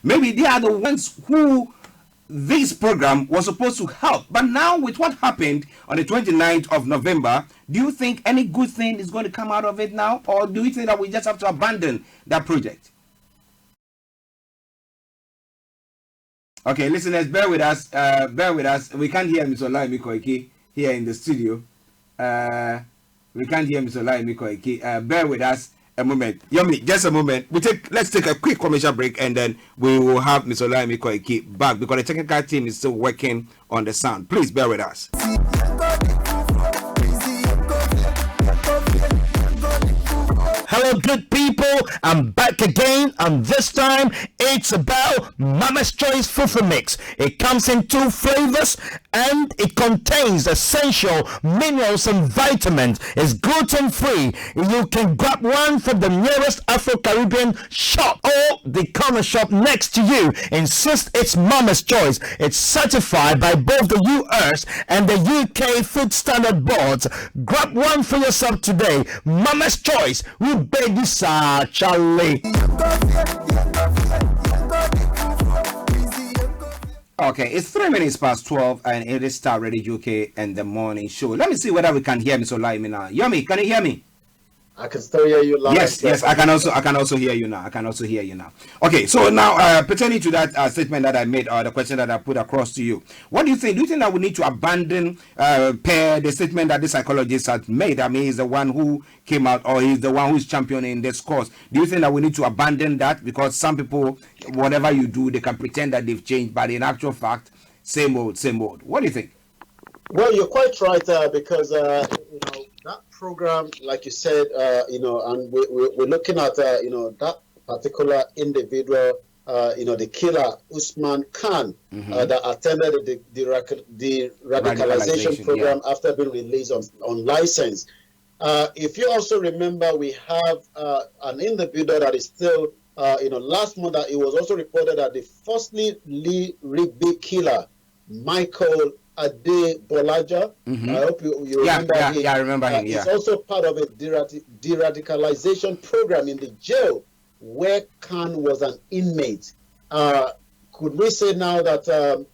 maybe they are the ones who this program was supposed to help. But now, with what happened on the 29th of November, do you think any good thing is going to come out of it now? Or do you think that we just have to abandon that project? Okay, listeners, bear with us. We can't hear Mr. Olayomi Koiki here in the studio. We can't hear Mr. Olayomi Koiki. Bear with us a moment. Yomi, just a moment. Let's take a quick commercial break, and then we will have Mr. Olayomi Koiki back, because the technical team is still working on the sound. Please bear with us. Hello, good people. I'm back again, and this time it's about Mama's Choice Fufu Mix. It comes in 2 flavors, and it contains essential minerals and vitamins. It's gluten-free. You can grab one from the nearest Afro-Caribbean shop or the corner shop next to you. Insist it's Mama's Choice. It's certified by both the US and the UK Food Standard Boards. Grab one for yourself today. Mama's Choice. We baby sa Charlie. Okay, it's 3 minutes past 12, and it is Starr Radio UK and the morning show. Let me see whether we can hear Mr. Olayomi now. Yomi, can you hear me? I can still hear you loud. Yes, I can also hear you now. Okay, so now pertaining to that statement that I made, or the question that I put across to you, what do you think? Do you think that we need to abandon the statement that the psychologist had made? I mean, he's the one who came out, or he's the one who's championing this cause. Do you think that we need to abandon that? Because some people, whatever you do, they can pretend that they've changed, but in actual fact, same old. What do you think? Well, you're quite right, because that program, like you said, and we're looking at that particular individual, the killer Usman Khan, that attended the radicalization program after being released on license. If you also remember, we have an individual that is still, last month that it was also reported that the firstly Lee Rigby killer, Michael Ade Bolaja. I hope you remember him. Yeah, I remember him. He's also part of a de-radicalization program in the jail where Khan was an inmate. Could we say now that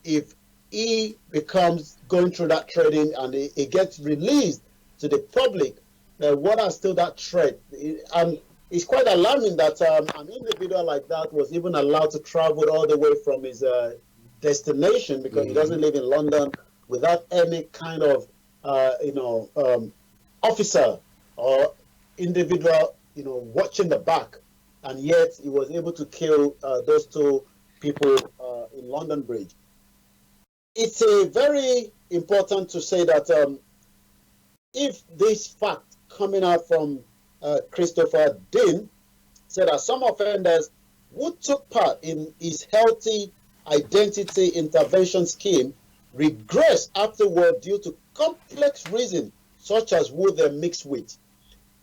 if he becomes going through that training and he gets released to the public, what are still that threat? And it's quite alarming that an individual like that was even allowed to travel all the way from his destination, because he doesn't live in London, without any kind of officer or individual watching the back, and yet he was able to kill those 2 people in London Bridge. It's very important to say that if this fact coming out from Christopher Dean said that some offenders who took part in his healthy identity intervention scheme regress afterward due to complex reasons such as who they're mixed with.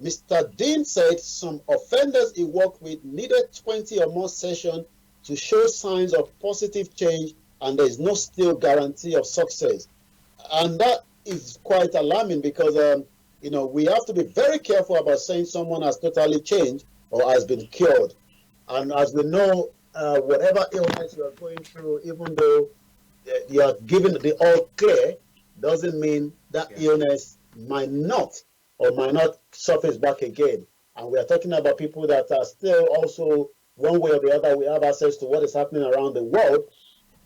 Mr. Dean said some offenders he worked with needed 20 or more sessions to show signs of positive change, and there is no still guarantee of success. And that is quite alarming, because we have to be very careful about saying someone has totally changed or has been cured. And as we know, whatever illness you are going through, even though you are given the all clear, doesn't mean that illness might not surface back again. And we are talking about people that are still also, one way or the other, we have access to what is happening around the world,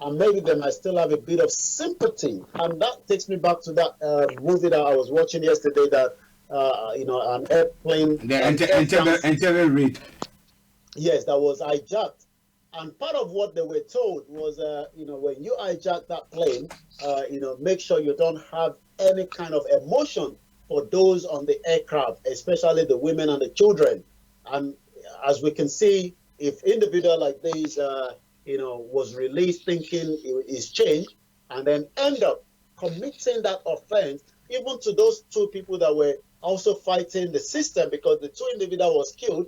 and maybe they might still have a bit of sympathy. And that takes me back to that movie that I was watching yesterday, that an airplane, Entebbe Reed. Yes, that was hijacked. And part of what they were told was, when you hijack that plane, make sure you don't have any kind of emotion for those on the aircraft, especially the women and the children. And as we can see, if individual like this, was released thinking is changed, and then end up committing that offense, even to those 2 people that were also fighting the system, because the 2 individuals was killed,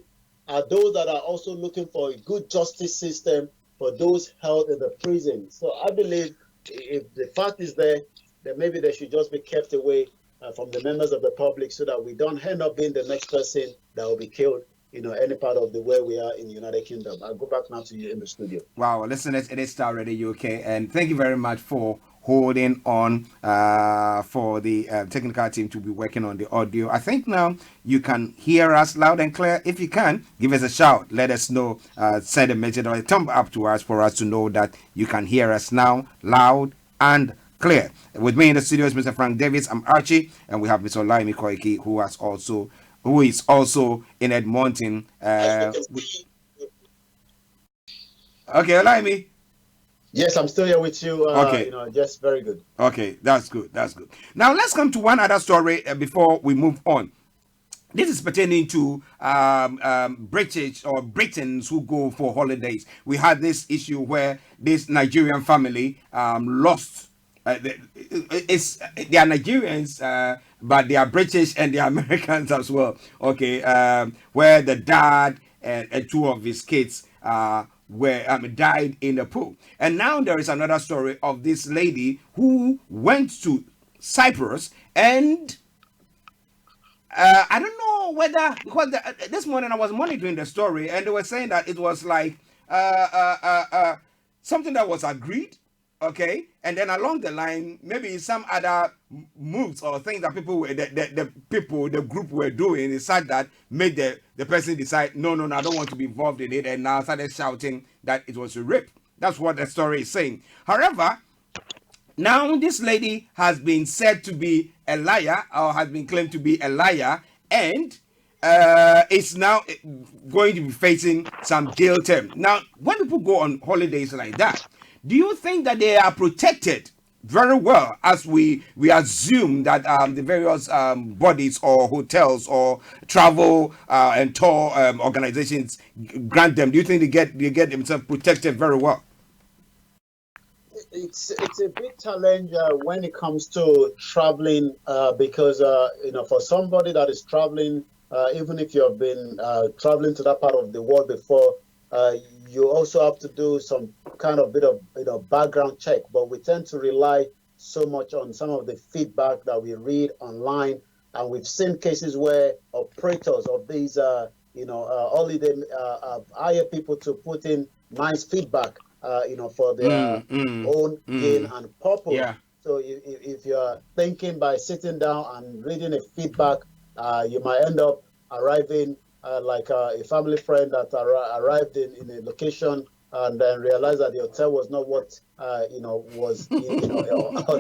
are those that are also looking for a good justice system for those held in the prison. So I believe if the fact is there, then maybe they should just be kept away from the members of the public, so that we don't end up being the next person that will be killed any part of the where we are in the United Kingdom. I'll go back now to you in the studio. Wow, listeners, it is Star Radio UK, and thank you very much for holding on for the technical team to be working on the audio. I think now you can hear us loud and clear. If you can, give us a shout. Let us know. Send a message or a thumb up to us for us to know that you can hear us now loud and clear. With me in the studio is Mr. Frank Davis. I'm Archie, and we have Mr. Olayomi Koiki, who is also in Edmonton. Okay, Olayomi. Yes, I'm still here with you. Okay. Just very good. Okay, that's good. That's good. Now let's come to one other story before we move on. This is pertaining to British or Britons who go for holidays. We had this issue where this Nigerian family lost. They are Nigerians, but they are British and they are Americans as well. Okay, where the dad and two of his kids died in the pool. And now there is another story of this lady who went to Cyprus, and I don't know whether, because this morning I was monitoring the story and they were saying that it was like something that was agreed, okay, and then along the line maybe some other moves or things that the group were doing is such that made the person decide no, I don't want to be involved in it, and now started shouting that it was a rape. That's what the story is saying. However, now this lady has been said to be a liar, or has been claimed to be a liar, and is now going to be facing some jail term. Now, when people go on holidays like that, do you think that they are protected very well, as we assume that the various bodies or hotels or travel and tour organizations grant them? Do you think they get themselves protected very well? It's a big challenge when it comes to traveling because for somebody that is traveling, even if you have been traveling to that part of the world before, you also have to do some kind of bit of background check. But we tend to rely so much on some of the feedback that we read online, and we've seen cases where operators of these holiday hire people to put in nice feedback for their own gain and purpose. Yeah. So if you're thinking by sitting down and reading a feedback, you might end up arriving like a family friend that arrived in a location and then realized that the hotel was not what was on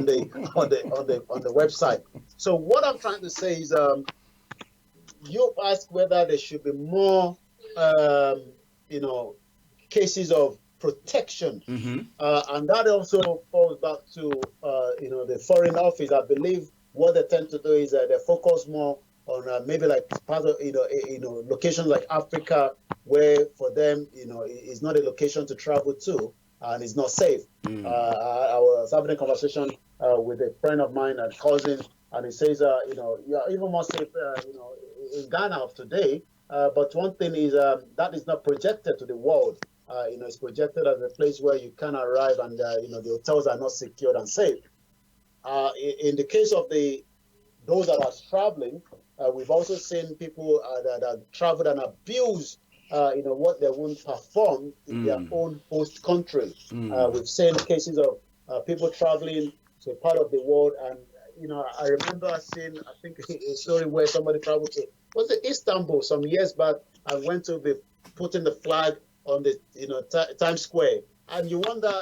the website. So what I'm trying to say is, you ask whether there should be more cases of protection, and that also falls back to the Foreign Office. I believe what they tend to do is they focus more on maybe like part of locations like Africa, where for them it's not a location to travel to and it's not safe. I was having a conversation with a friend of mine, a cousin, and he says you are even more safe in Ghana of today. But one thing is that is not projected to the world. It's projected as a place where you can arrive and the hotels are not secured and safe. In the case of those that are traveling, we've also seen people that traveled and abused what they won't perform in their own host country. We've seen cases of people traveling to a part of the world, and I remember seeing, I think, a story where somebody traveled to, was it Istanbul some years back, and went to be putting the flag on the Times Square, and you wonder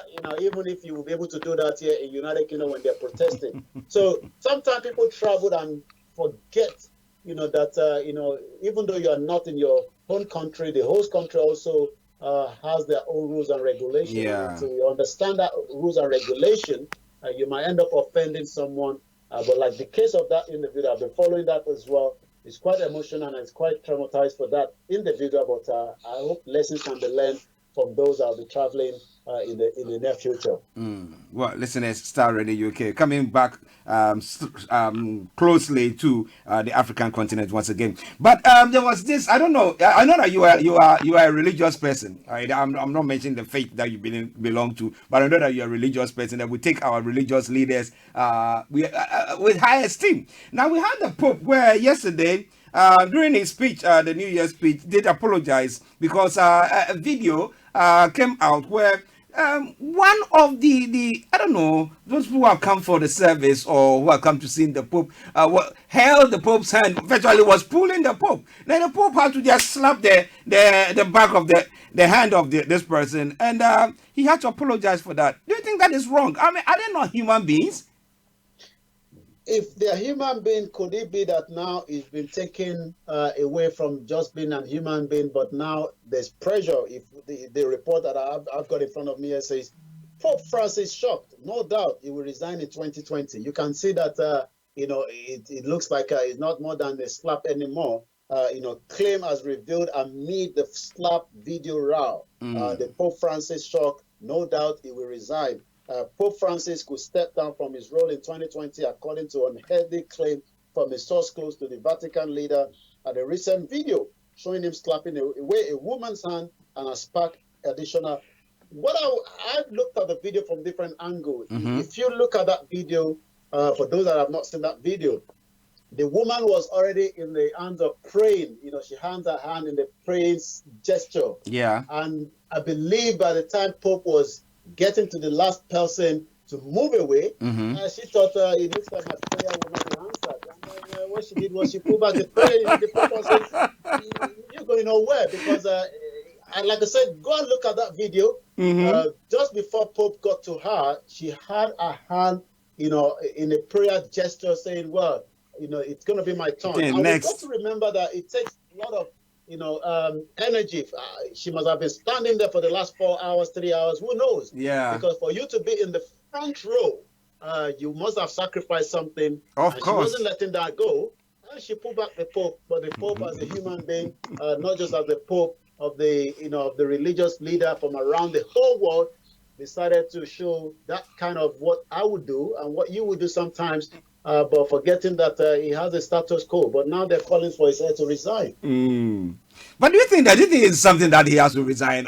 even if you will be able to do that here in United Kingdom when they're protesting. So sometimes people travel and forget that even though you are not in your own country, the host country also has their own rules and regulations. Yeah. So you understand that rules and regulation, you might end up offending someone. But like the case of that individual, I've been following that as well. It's quite emotional and it's quite traumatized for that individual. But I hope lessons can be learned from those that will be traveling in the near future. Well, listeners, Starr Radio UK coming back closely to the African continent once again. But there was this. I don't know. I know that you are a religious person. Right? I'm not mentioning the faith that you belong to, but I know that you're a religious person. That we take our religious leaders with high esteem. Now we had the Pope where yesterday during his speech, the New Year's speech, did apologize because a video came out where one of the I don't know, those who have come for the service or who have come to see the Pope held the Pope's hand, virtually was pulling the Pope. Then the Pope had to just slap the back of the hand of this person, and he had to apologize for that. Do you think that is wrong? I mean, are they not human beings? If they're human being, could it be that now it's been taken away from just being a human being, but now there's pressure? If the report that I've got in front of me here says Pope Francis shocked, no doubt he will resign in 2020. You can see that it looks like it's not more than a slap anymore. Claim as revealed amid the slap video row. The Pope Francis shocked, no doubt he will resign. Pope Francis could step down from his role in 2020, according to an unhealthy claim from a source close to the Vatican leader. At a recent video showing him slapping away a woman's hand and a spark additional. I've looked at the video from different angles. If you look at that video, for those that have not seen that video, the woman was already in the hands of praying. She hands her hand in the praying gesture. Yeah. And I believe by the time Pope was getting to the last person to move away, she thought it looks like my prayer will not be answered. And then, what she did was she pulled back the prayer. The Pope said, "You're going nowhere," because, like I said, go and look at that video. Just before Pope got to her, she had her hand, in a prayer gesture, saying, "Well, it's going to be my turn." Okay, and next. we've got to remember that it takes a lot of energy. She must have been standing there for the last 4 hours, 3 hours, who knows? Yeah. Because for you to be in the front row, you must have sacrificed something. Of course. She wasn't letting that go. And she pulled back the Pope, but the Pope as a human being, not just as the Pope of the religious leader from around the whole world, decided to show that kind of what I would do and what you would do sometimes, but forgetting that he has a status quo. But now they're calling for his head to resign. But do you think it's something that he has to resign?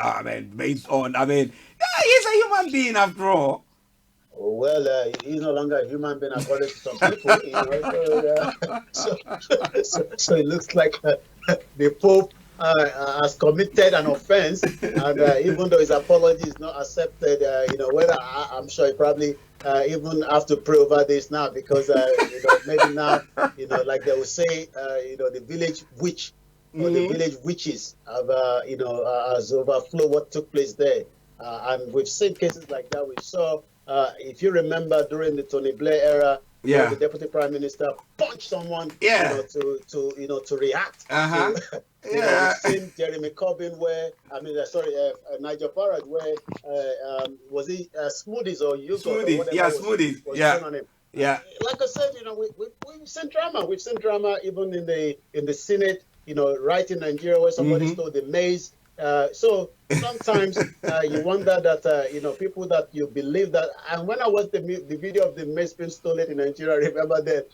Based on, he's a human being after all. Oh, well, he's no longer a human being according to some people. So it looks like the Pope has committed an offense, and even though his apology is not accepted, whether I'm sure he probably even have to pray over this now, because maybe now, like they will say, the village witch or the village witches have has overflowed what took place there, and we've seen cases like that. We saw, if you remember, during the Tony Blair era, the deputy prime minister punched someone, to react. We've seen Jeremy Corbyn Nigel Farage was he smoothies or yogurt? Smoothies. On him. Yeah. Like I said, we've seen drama. We've seen drama even in the Senate. Right in Nigeria where somebody stole the maize. So sometimes you wonder that people that you believe that. And when I watched the video of the maize being stolen in Nigeria, I remember that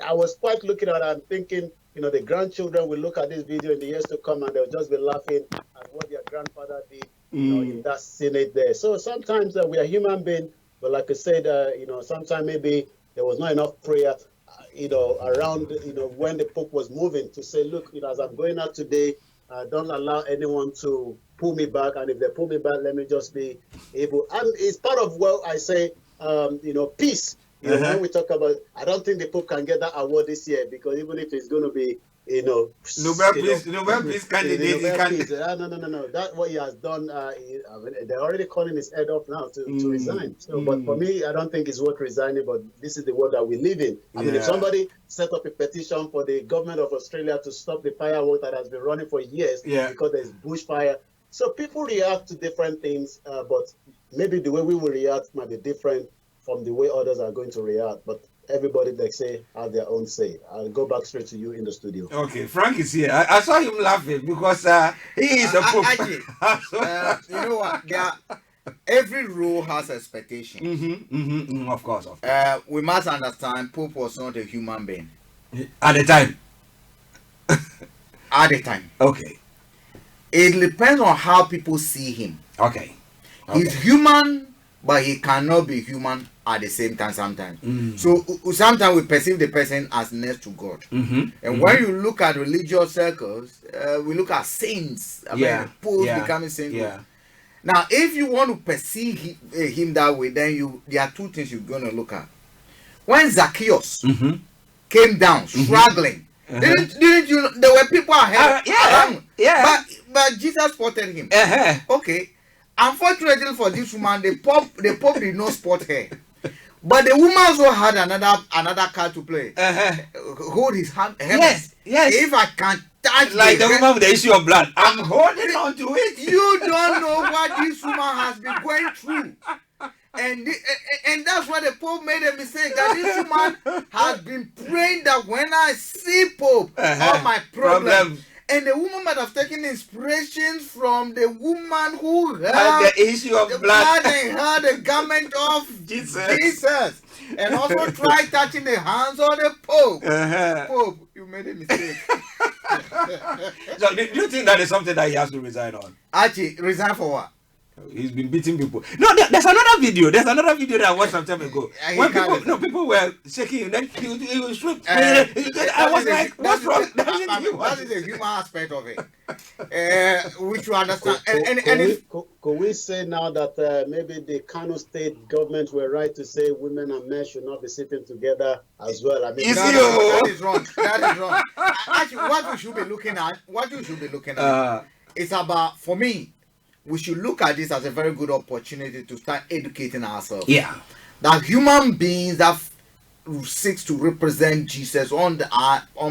I was quite looking at it and thinking, the grandchildren will look at this video in the years to come and they'll just be laughing at what their grandfather did, in that Senate there. So sometimes we are human beings, but like I said, sometimes maybe there was not enough prayer, around, when the Pope was moving to say, look, as I'm going out today, don't allow anyone to pull me back. And if they pull me back, let me just be able. And it's part of what I say, peace. When we talk about, I don't think the Pope can get that award this year, because even if it's going to be, Nobel Peace candidate. No. That's what he has done. They're already calling his head off now to resign. So, but for me, I don't think it's worth resigning. But this is the world that we live in. I mean, if somebody set up a petition for the government of Australia to stop the firework that has been running for years because there's bushfire, so people react to different things. But maybe the way we will react might be different from the way others are going to react. But everybody, they say, have their own say. I'll go back straight to you in the studio. Okay, Frank is here. I saw him laughing because he is a Pope. Actually, you know what? Every rule has expectation. Of course. We must understand Pope was not a human being. At the time. At the time. Okay. It depends on how people see him. Okay. He's human, but he cannot be human at the same time sometimes. So sometimes we perceive the person as next to God. And when you look at religious circles, we look at saints. I mean, Paul becoming saints. Now, if you want to perceive him that way, then there are two things you're going to look at. When Zacchaeus came down struggling, didn't you know there were people ahead around? But Jesus spotted him. Okay. Unfortunately for this woman, the Pope did not spot her. But the woman also had another card to play. Hold his hand. Yes. If I can touch like the woman with the issue of blood, I'm holding on to it. You don't know what this woman has been going through. And that's why the Pope made a mistake. That this woman has been praying that when I see Pope, all my problems. And the woman might have taken inspiration from the woman who had the issue of blood and had the garment of Jesus. And also tried touching the hands of the Pope. Pope, you made a mistake. So do you think that is something that he has to resign on? Archie, resign for what? He's been beating people. No, there's another video. That I watched some time ago. When people were shaking him, then he was stripped. I was like, what's wrong? That is the human aspect of it, which you understand. Could we say now that maybe the Kano state government were right to say women and men should not be sitting together as well? I mean, that is wrong. That is wrong. Actually, what you should be looking at, it's about, for me, we should look at this as a very good opportunity to start educating ourselves. That human beings that seeks to represent Jesus on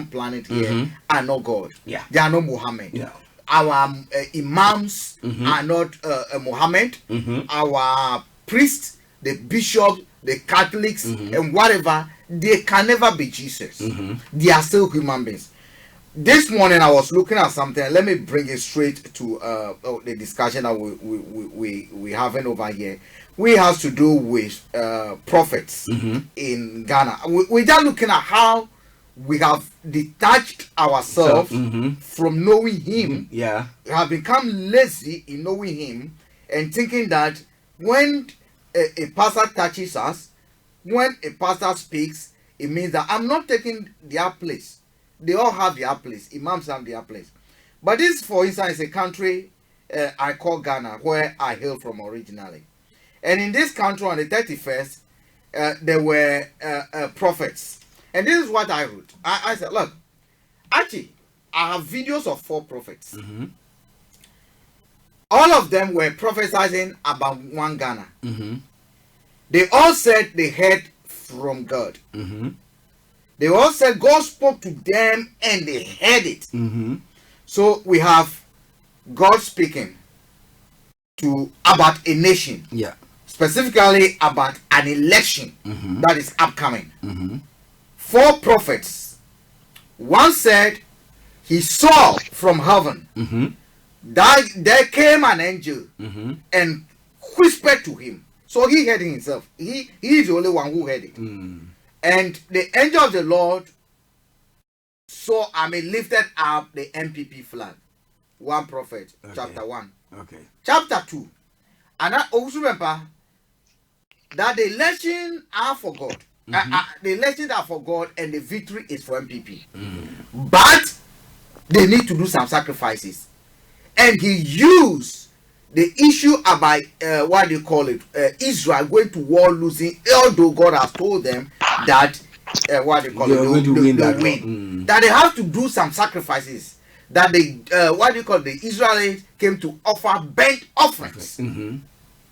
planet here are not God. They are not Muhammad. Our imams are not Muhammad. Our priests, the bishops, the Catholics, and whatever, they can never be Jesus. They are still human beings. This morning I was looking at something. Let me bring it straight to the discussion that we having over here. We have to do with prophets in Ghana. We're just looking at how we have detached ourselves from knowing him. We have become lazy in knowing him and thinking that when a pastor touches us, when a pastor speaks, it means that I'm not taking their place. They all have their place. Imams have their place. But this, for instance, is a country I call Ghana, where I hail from originally. And in this country, on the 31st, there were prophets. And this is what I wrote. I said, look, Archie, I have videos of 4 prophets. All of them were prophesying about one Ghana. They all said they heard from God. They all said God spoke to them and they heard it. So we have God speaking about a nation. Specifically about an election that is upcoming. 4 prophets. One said he saw from heaven that there came an angel and whispered to him. So he heard it himself. He is the only one who heard it. And the angel of the Lord lifted up the MPP flag. One prophet, chapter 1. Chapter 2. And I also remember that the elections are for God. The elections are for God and the victory is for MPP. But they need to do some sacrifices. And he used the issue about Israel going to war losing, although God has told them that they'll win. That they have to do some sacrifices. That the Israelites came to offer burnt offerings.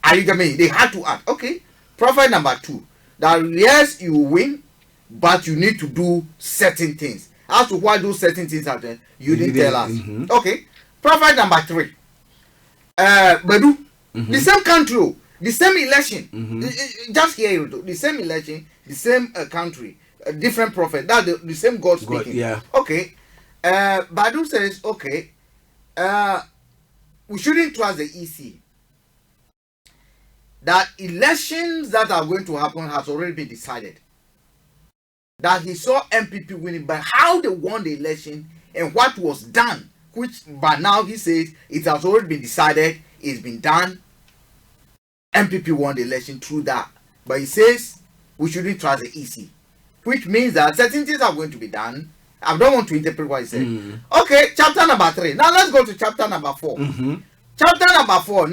Are you getting me? They had to act. Okay. Prophet number 2. That yes, you will win, but you need to do certain things. As to why those certain things are there, you didn't tell us. Okay. Prophet number 3. Bedu, the same country, the same election, just here, the same election, the same country, a different prophet, that's the same God speaking. Okay. Badu says, okay, we shouldn't trust the EC. That elections that are going to happen has already been decided. That he saw MPP winning, but how they won the election and what was done, which by now he says it has already been decided, it's been done. MPP won the election through that But he says we shouldn't trust the easy, which means that certain things are going to be done. I don't want to interpret what he said. Okay, chapter number 3. Now let's go to chapter number 4. Chapter number 4,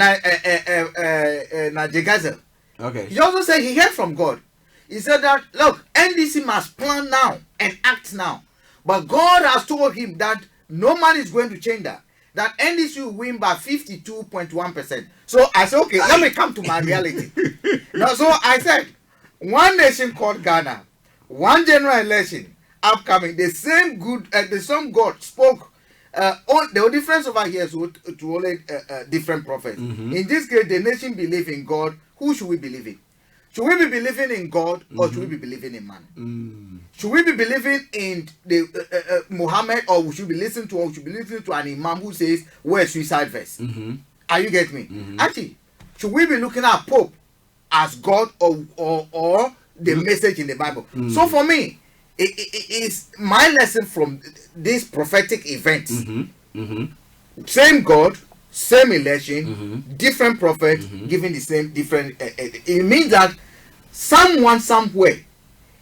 Najegazel. Okay. He also said he heard from God. He said that, look, NDC must plan now and act now. But God has told him that no man is going to change that. That NDC will win by 52.1%. So I said, okay, let me come to my reality. Now, so I said, one nation called Ghana, one general election upcoming, the same God spoke. The difference over here is to only different prophets. In this case, the nation believe in God. Who should we believe in? Should we be believing in God or should we be believing in man? Should we be believing in the Muhammad, or we should be listening to an imam who says where's suicide verse? Are you getting me? Actually, should we be looking at Pope as God or the message in the Bible? So for me, it is my lesson from this prophetic event. Same God, same election, different prophet, giving the same different. It means that someone somewhere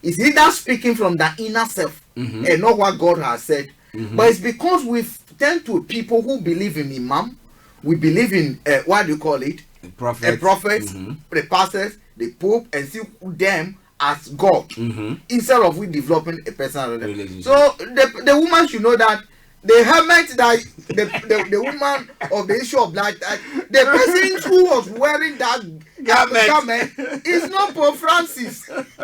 is either speaking from the inner self and not what God has said, but it's because we tend to people who believe in imam, we believe in what do you call it? The prophet, the pastors, the pope, and see them as God instead of we developing a personal relationship. So the woman should know that the hermit, that the woman of the issue of blood, the person who was wearing that garment is not Pope Francis. It's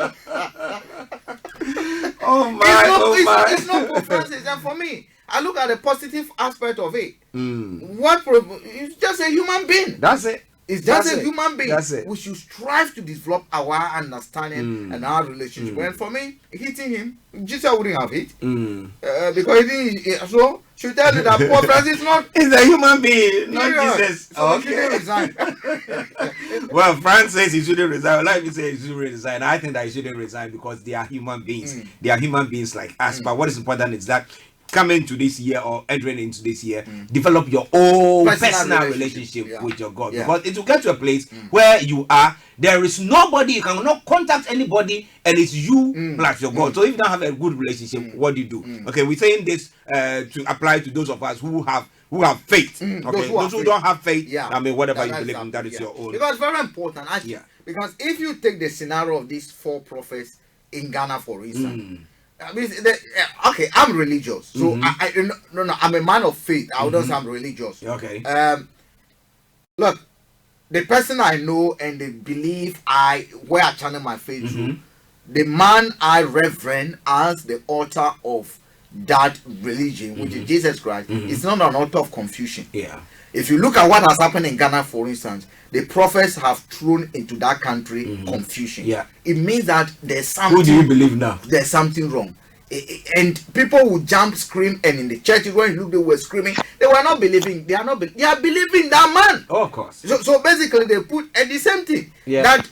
not Pope Francis. And for me, I look at the positive aspect of it. It's just a human being. That's it. It's just a human being. That's it. We should strive to develop our understanding and our relationship. And for me, hitting him, Jesus wouldn't have hit. Because he didn't. So, should tell you that Pope Francis is not. He's a human being, not Jesus. So he shouldn't resign. Well, Francis says he shouldn't resign. Like me say he shouldn't resign. I think that he shouldn't resign because they are human beings. They are human beings like us. But what is important is that coming to this year or entering into this year, develop your own personal relationship with your God. Because it will get to a place where you are, there is nobody, you cannot contact anybody, and it's you plus your God. So if you don't have a good relationship, what do you do? Okay, we're saying this to apply to those of us who have faith. Okay, those who don't have faith, I mean, whatever you believe in, that is your own. Because it's very important, actually. Because if you take the scenario of these 4 prophets in Ghana, for instance, I mean, okay, I'm religious, so I'm a man of faith. I wouldn't say I'm religious. Okay. Look, the person I know and the belief where I channel my faith to, the man I reverend as the author of that religion, which is Jesus Christ, is not an author of confusion. Yeah. If you look at what has happened in Ghana, for instance, the prophets have thrown into that country confusion. Yeah. It means that there's something. Who do you believe now? There's something wrong. And people would jump, scream, and in the church, when you look, they were screaming. They were not believing. They are not. They are believing that man. Oh, of course. So basically, they put the same thing. Yeah. That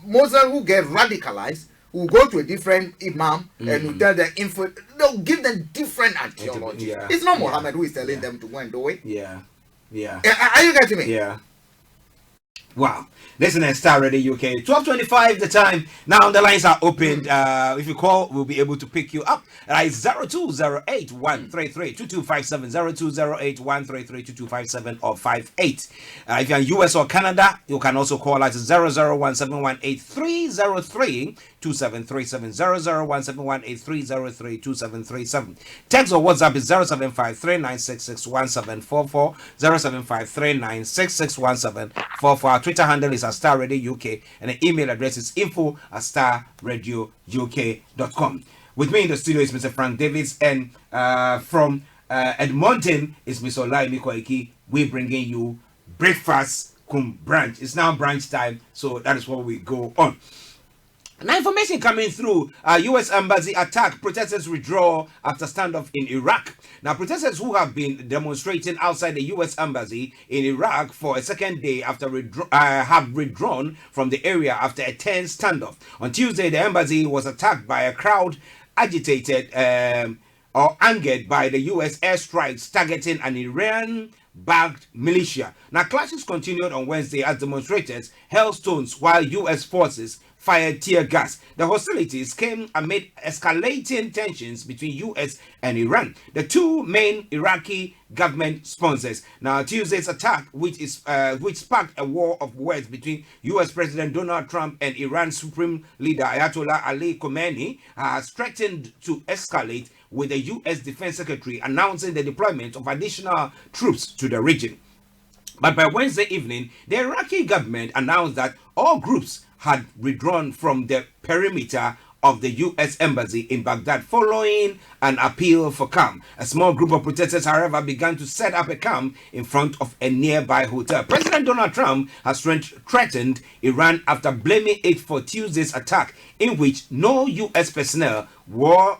Muslims who get radicalized will go to a different imam and will tell them they'll give them different ideology. Yeah. It's not Muhammad who is telling them to go and do it. Yeah. Are you getting me? Yeah. Wow. Listen and Starr Radio UK. 12:25 the time. Now the lines are opened. If you call, we'll be able to pick you up. It's 0208-133-2257, 0208-133-2257 or 58. If you're in US or Canada, you can also call us 001718303 2737, 001718303 Text or WhatsApp is 0753966144, 0753966144. Our Twitter handle is Starr Radio UK, and the email address is info@starradiouk.com. With me in the studio is Mr. Frank Davids, and from Edmonton is Mr. Olayomi Koiki. We're bringing you breakfast cum brunch. It's now brunch time, so that is what we go on. Now, information coming through, U.S. Embassy attack, protesters withdraw after standoff in Iraq. Now, protesters who have been demonstrating outside the U.S. Embassy in Iraq for a second day after have withdrawn from the area after a tense standoff. On Tuesday, the embassy was attacked by a crowd agitated or angered by the U.S. airstrikes targeting an Iran backed militia. Now, clashes continued on Wednesday as demonstrators hurled stones while U.S. forces fired tear gas. The hostilities came amid escalating tensions between U.S. and Iran, the two main Iraqi government sponsors. Now, Tuesday's attack, which sparked a war of words between U.S. President Donald Trump and Iran's Supreme Leader Ayatollah Ali Khamenei, has threatened to escalate, with the U.S. Defense Secretary announcing the deployment of additional troops to the region. But by Wednesday evening, the Iraqi government announced that all groups had withdrawn from the perimeter of the U.S. embassy in Baghdad following an appeal for calm. A small group of protesters, however, began to set up a camp in front of a nearby hotel. President Donald Trump has threatened Iran after blaming it for Tuesday's attack, in which no U.S. personnel were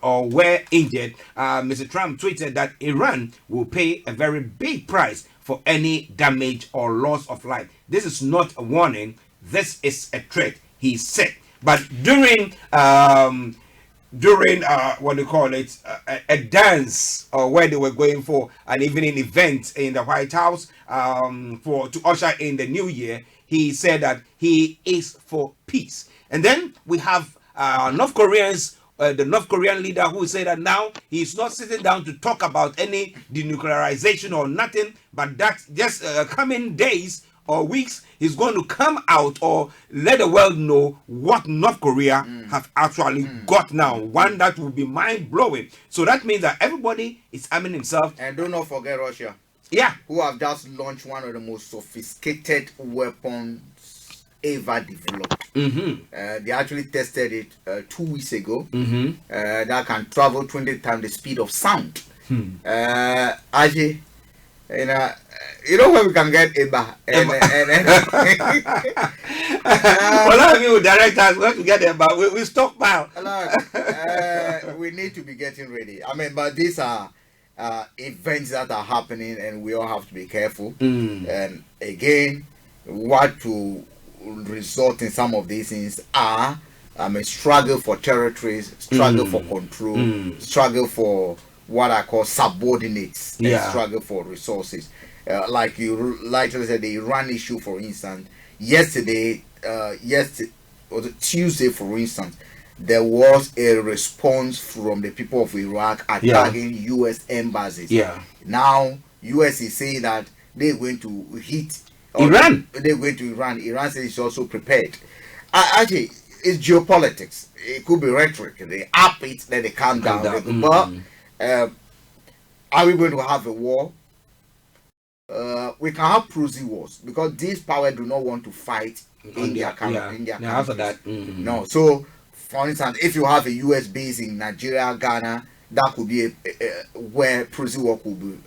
injured. Mr. Trump tweeted that Iran will pay a very big price for any damage or loss of life. This is not a warning. This is a threat, he said. But during what do you call it, a dance, or where they were going for an evening event in the White House to usher in the new year, he said that he is for peace. And then we have North Koreans. The North Korean leader who said that now he's not sitting down to talk about any denuclearization or nothing, but that just coming days or weeks, he's going to come out or let the world know what North Korea have actually got now. One that will be mind-blowing. So that means that everybody is arming himself. And do not forget Russia. Yeah. Who have just launched one of the most sophisticated weapons ever developed. They actually tested it 2 weeks ago. That can travel 20 times the speed of sound. Archie, you know where we can get Eba? Well, I mean, directors, where to get Eba? We stockpile. We need to be getting ready. I mean, but these are events that are happening, and we all have to be careful. And again, what to result in some of these things are struggle for territories, struggle for control, struggle for what I call subordinates, and struggle for resources. Like you likely said, the Iran issue, for instance, yesterday or Tuesday, for instance, there was a response from the people of Iraq attacking U.S. embassies. Now, U.S. is saying that they're going to hit Iran. They're going to Iran. Iran says it's also prepared. Actually, it's geopolitics. It could be rhetoric. They up it, then they calm down. But are we going to have a war? We can have proxy wars because these powers do not want to fight in their countries. After that, no. So, for instance, if you have a U.S. base in Nigeria, Ghana, that could be where proxy war could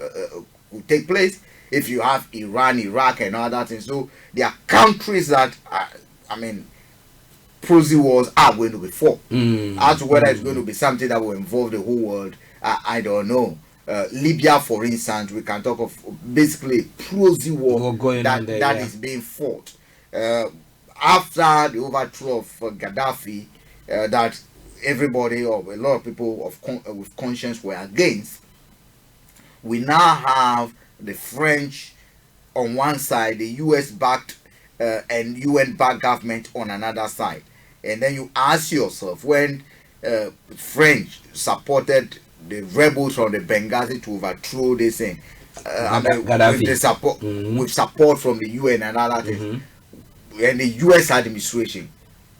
take place. If you have Iran, Iraq, and all that, and so there are countries that proxy wars are going to be fought. As to whether it's going to be something that will involve the whole world, I don't know. Libya, for instance, we can talk of basically proxy war that is being fought after the overthrow of Gaddafi, that everybody or a lot of people with conscience were against. We now have the French on one side, the US-backed and UN-backed government on another side. And then you ask yourself, when French supported the rebels from the Benghazi to overthrow this thing, with support from the UN and other things, and the US administration,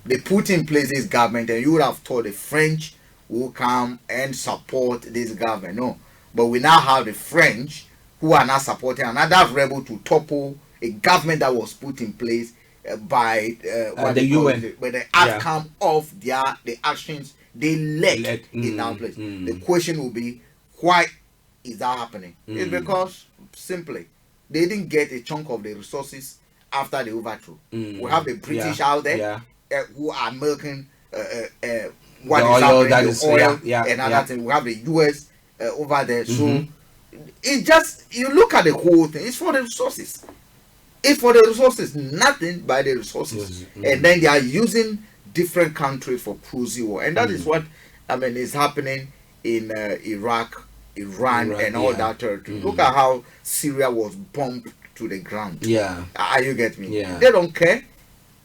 they put in place this government, and you would have thought the French will come and support this government. No. But we now have the French who are now supporting another rebel to topple a government that was put in place by the UN, but the outcome of the actions they led in that place. The question will be, why is that happening? It's because simply they didn't get a chunk of the resources after the overthrow. We have the British out there who are milking what is happening, the oil and other things. We have the US over there. So it just, you look at the whole thing, it's for the resources. It's for the resources, nothing by the resources. And then they are using different countries for proxy war. And that is what is happening in Iraq Iran and all yeah. that territory. Look at how Syria was bombed to the ground. Yeah. You get me? Yeah. They don't care.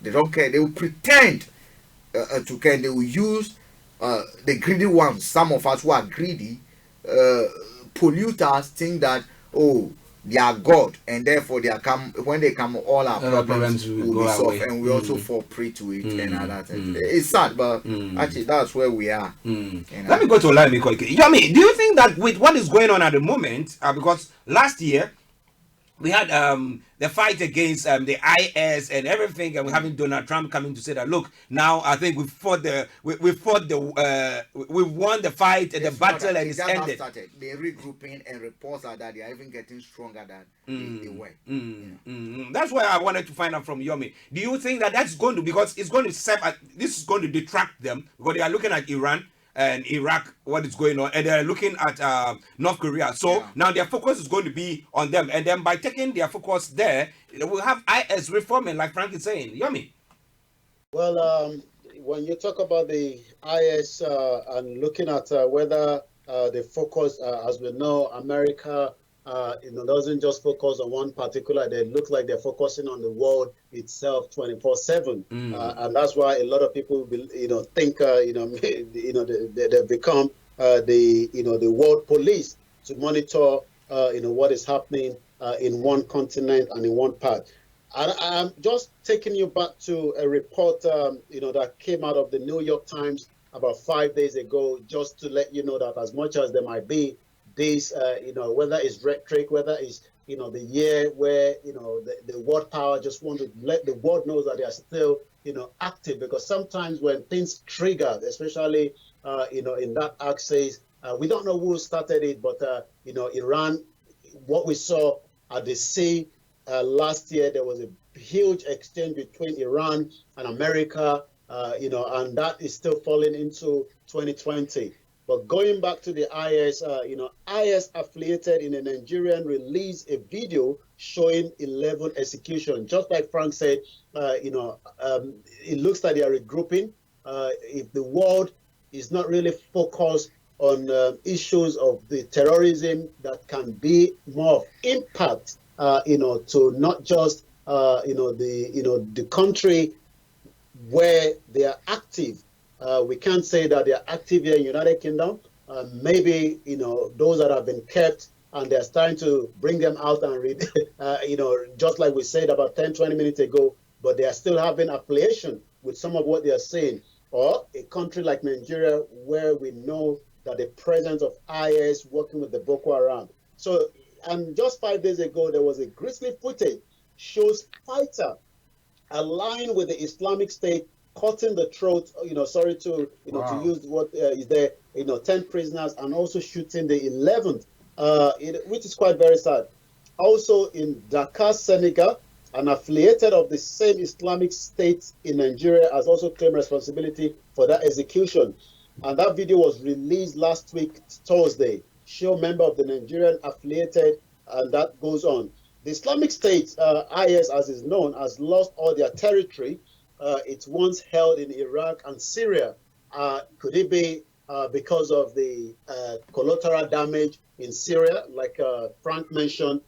They don't care. They will pretend to care. They will use the greedy ones. Some of us who are greedy, pollute us, think that, oh, they are God, and therefore they are come when they come, all our problems will be solved, and we also fall prey to it and all that. It's sad, but actually that's where we are. Let me go to Olayomi Koiki. Yomi, do you think that with what is going on at the moment, because last year we had the fight against the IS and everything, and we're having Donald Trump coming to say that, look, now I think we've won the fight, the battle, and it's ended. They're regrouping, and reports are that they are even getting stronger than they were. That's why I wanted to find out from Yomi. Do you think that that's going to, because it's going to serve, this is going to detract them, because they are looking at Iran and Iraq, what is going on, and they're looking at North Korea. So now their focus is going to be on them, and then by taking their focus there, we'll have IS reforming, like Frank is saying. Yomi. Well, when you talk about the IS and looking at whether they focus, as we know, America, doesn't just focus on one particular. They look like they're focusing on the world itself 24/7, and that's why a lot of people, think, they become the world police to monitor, what is happening in one continent and in one part. I'm just taking you back to a report, that came out of the New York Times about 5 days ago, just to let you know that as much as there might be this, whether it's rhetoric, whether it's, the year where, the world power just want to let the world know that they are still, active, because sometimes when things trigger, especially, in that axis, we don't know who started it, but, Iran, what we saw at the sea last year, there was a huge exchange between Iran and America, and that is still falling into 2020. But going back to the IS, IS affiliated in a Nigerian released a video showing 11 executions. Just like Frank said, it looks like they are regrouping. If the world is not really focused on issues of the terrorism that can be more of impact, to not just, the country where they are active. We can't say that they are active here in the United Kingdom. Maybe, those that have been kept, and they're starting to bring them out and read, just like we said about 10, 20 minutes ago, but they are still having affiliation with some of what they are saying. Or a country like Nigeria, where we know that the presence of IS working with the Boko Haram. So, and just 5 days ago, there was a grisly footage shows fighter aligned with the Islamic State cutting the throat, to use what is there, 10 prisoners, and also shooting the 11th, which is quite very sad. Also in Dakar, Senegal, an affiliated of the same Islamic State in Nigeria has also claimed responsibility for that execution. And that video was released last week, Thursday. Show member of the Nigerian affiliated, and that goes on. The Islamic State, IS as is known, has lost all their territory it's once held in Iraq and Syria. Could it be because of the collateral damage in Syria? Like Frank mentioned,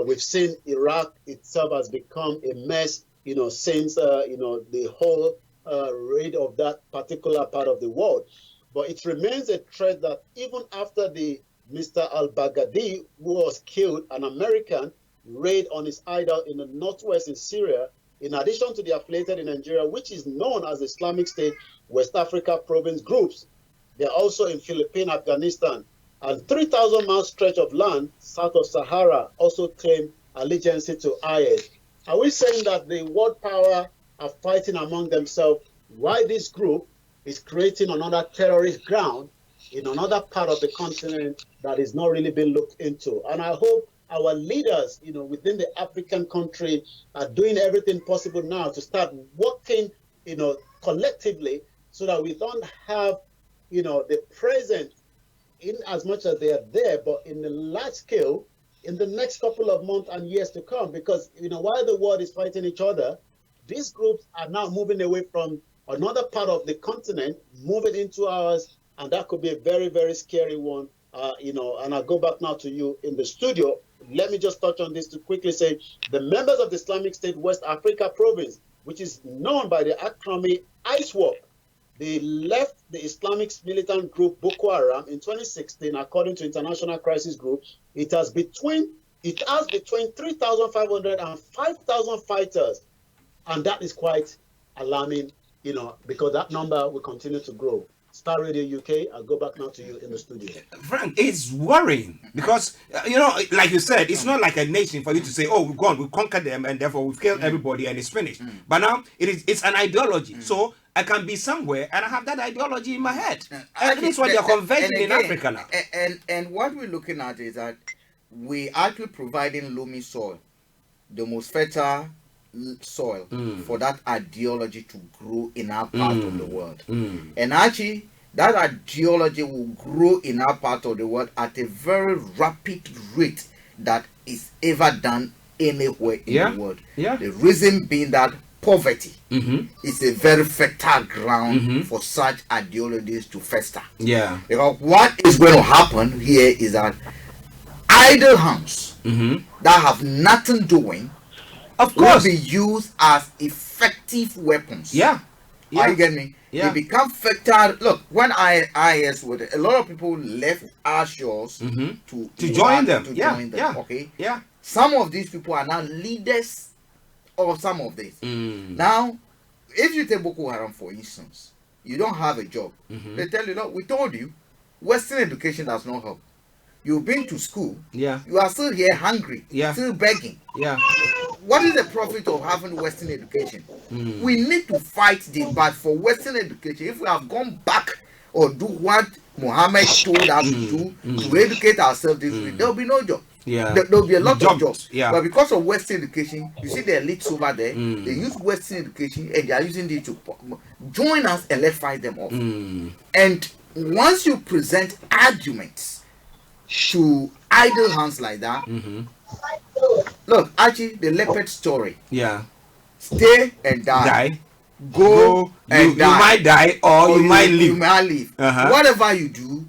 we've seen Iraq itself has become a mess, since, the whole raid of that particular part of the world. But it remains a threat that even after the Mr. al-Baghdadi, who was killed, an American, raid on his hideout in the northwest in Syria, in addition to the affiliated in Nigeria, which is known as Islamic State West Africa province groups. They're also in Philippines, Afghanistan, and 3,000-mile stretch of land south of Sahara also claim allegiance to IS. Are we saying that the world power are fighting among themselves? Why this group is creating another terrorist ground in another part of the continent that is not really being looked into? And I hope our leaders, within the African country are doing everything possible now to start working, collectively, so that we don't have, the present in as much as they are there, but in the large scale in the next couple of months and years to come. Because, while the world is fighting each other, these groups are now moving away from another part of the continent, moving into ours, and that could be a very, very scary one and I'll go back now to you in the studio. Let me just touch on this to quickly say the members of the Islamic State West Africa province, which is known by the acronym ISWAP, they left the Islamic militant group Boko Haram in 2016, according to International Crisis Group. It has between 3,500 and 5,000 fighters, and that is quite alarming, because that number will continue to grow. Starr Radio UK, I'll go back now to you in the studio. Frank, it's worrying because, like you said, it's not like a nation for you to say, oh, we've gone, we've conquered them, and therefore we've killed everybody and it's finished. But now it's an ideology. So I can be somewhere and I have that ideology in my head. And this is what they're converting in Africa now. And what we're looking at is that we actually providing loamy soil, the most fertile soil for that ideology to grow in our part of the world. And actually, that ideology will grow in our part of the world at a very rapid rate that is ever done anywhere in the world. The reason being that poverty is a very fertile ground for such ideologies to fester. Because what is going to happen here is that idle hands that have nothing doing, of course, will be used as effective weapons. Are you getting me? They become fertile. Look, when IS with a lot of people left our shores to join them. Okay. Some of these people are now leaders of some of this. Now, if you take Boko Haram for instance, you don't have a job. They tell you, look, we told you, Western education does not help. You've been to school. You are still here hungry. Still begging. What is the profit of having Western education? We need to fight this, but for Western education, if we have gone back or do what Muhammad told us to do, to educate ourselves this way, there will be no job. There will be a lot of jobs. But because of Western education, you see the elites over there, they use Western education and they are using it to join us and let's fight them off. And once you present arguments to idle hands like that, look, Archie, the leopard story. Stay and die. Go and die. You might die or you might live. You might live. Whatever you do,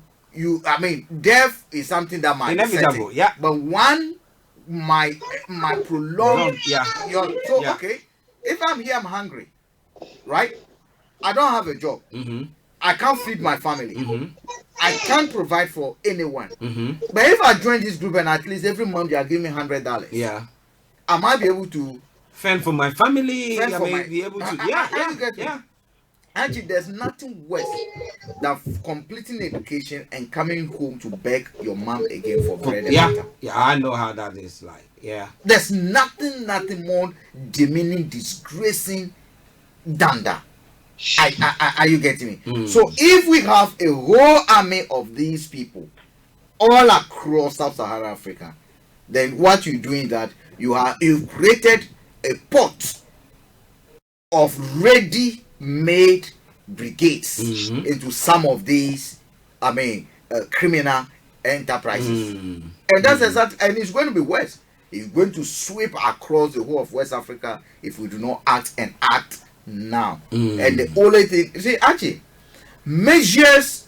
death is something that might inevitable. Be but one might prolong. Okay, if I'm here, I'm hungry, right? I don't have a job. I can't feed my family. I can't provide for anyone. But if I join this group and at least every month they are giving me $100, I might be able to fend for my family. Be able to. Actually, there's nothing worse than completing education and coming home to beg your mom again for bread and butter. I know how that is like. There's nothing more demeaning, disgracing than that. Are you getting me? So if we have a whole army of these people all across Sub-Saharan Africa, then what you're doing is that you've created a pot of ready-made brigades into some of these, criminal enterprises, and that's exactly, and it's going to be worse. It's going to sweep across the whole of West Africa if we do not act now. And the only thing, see, Archie, measures,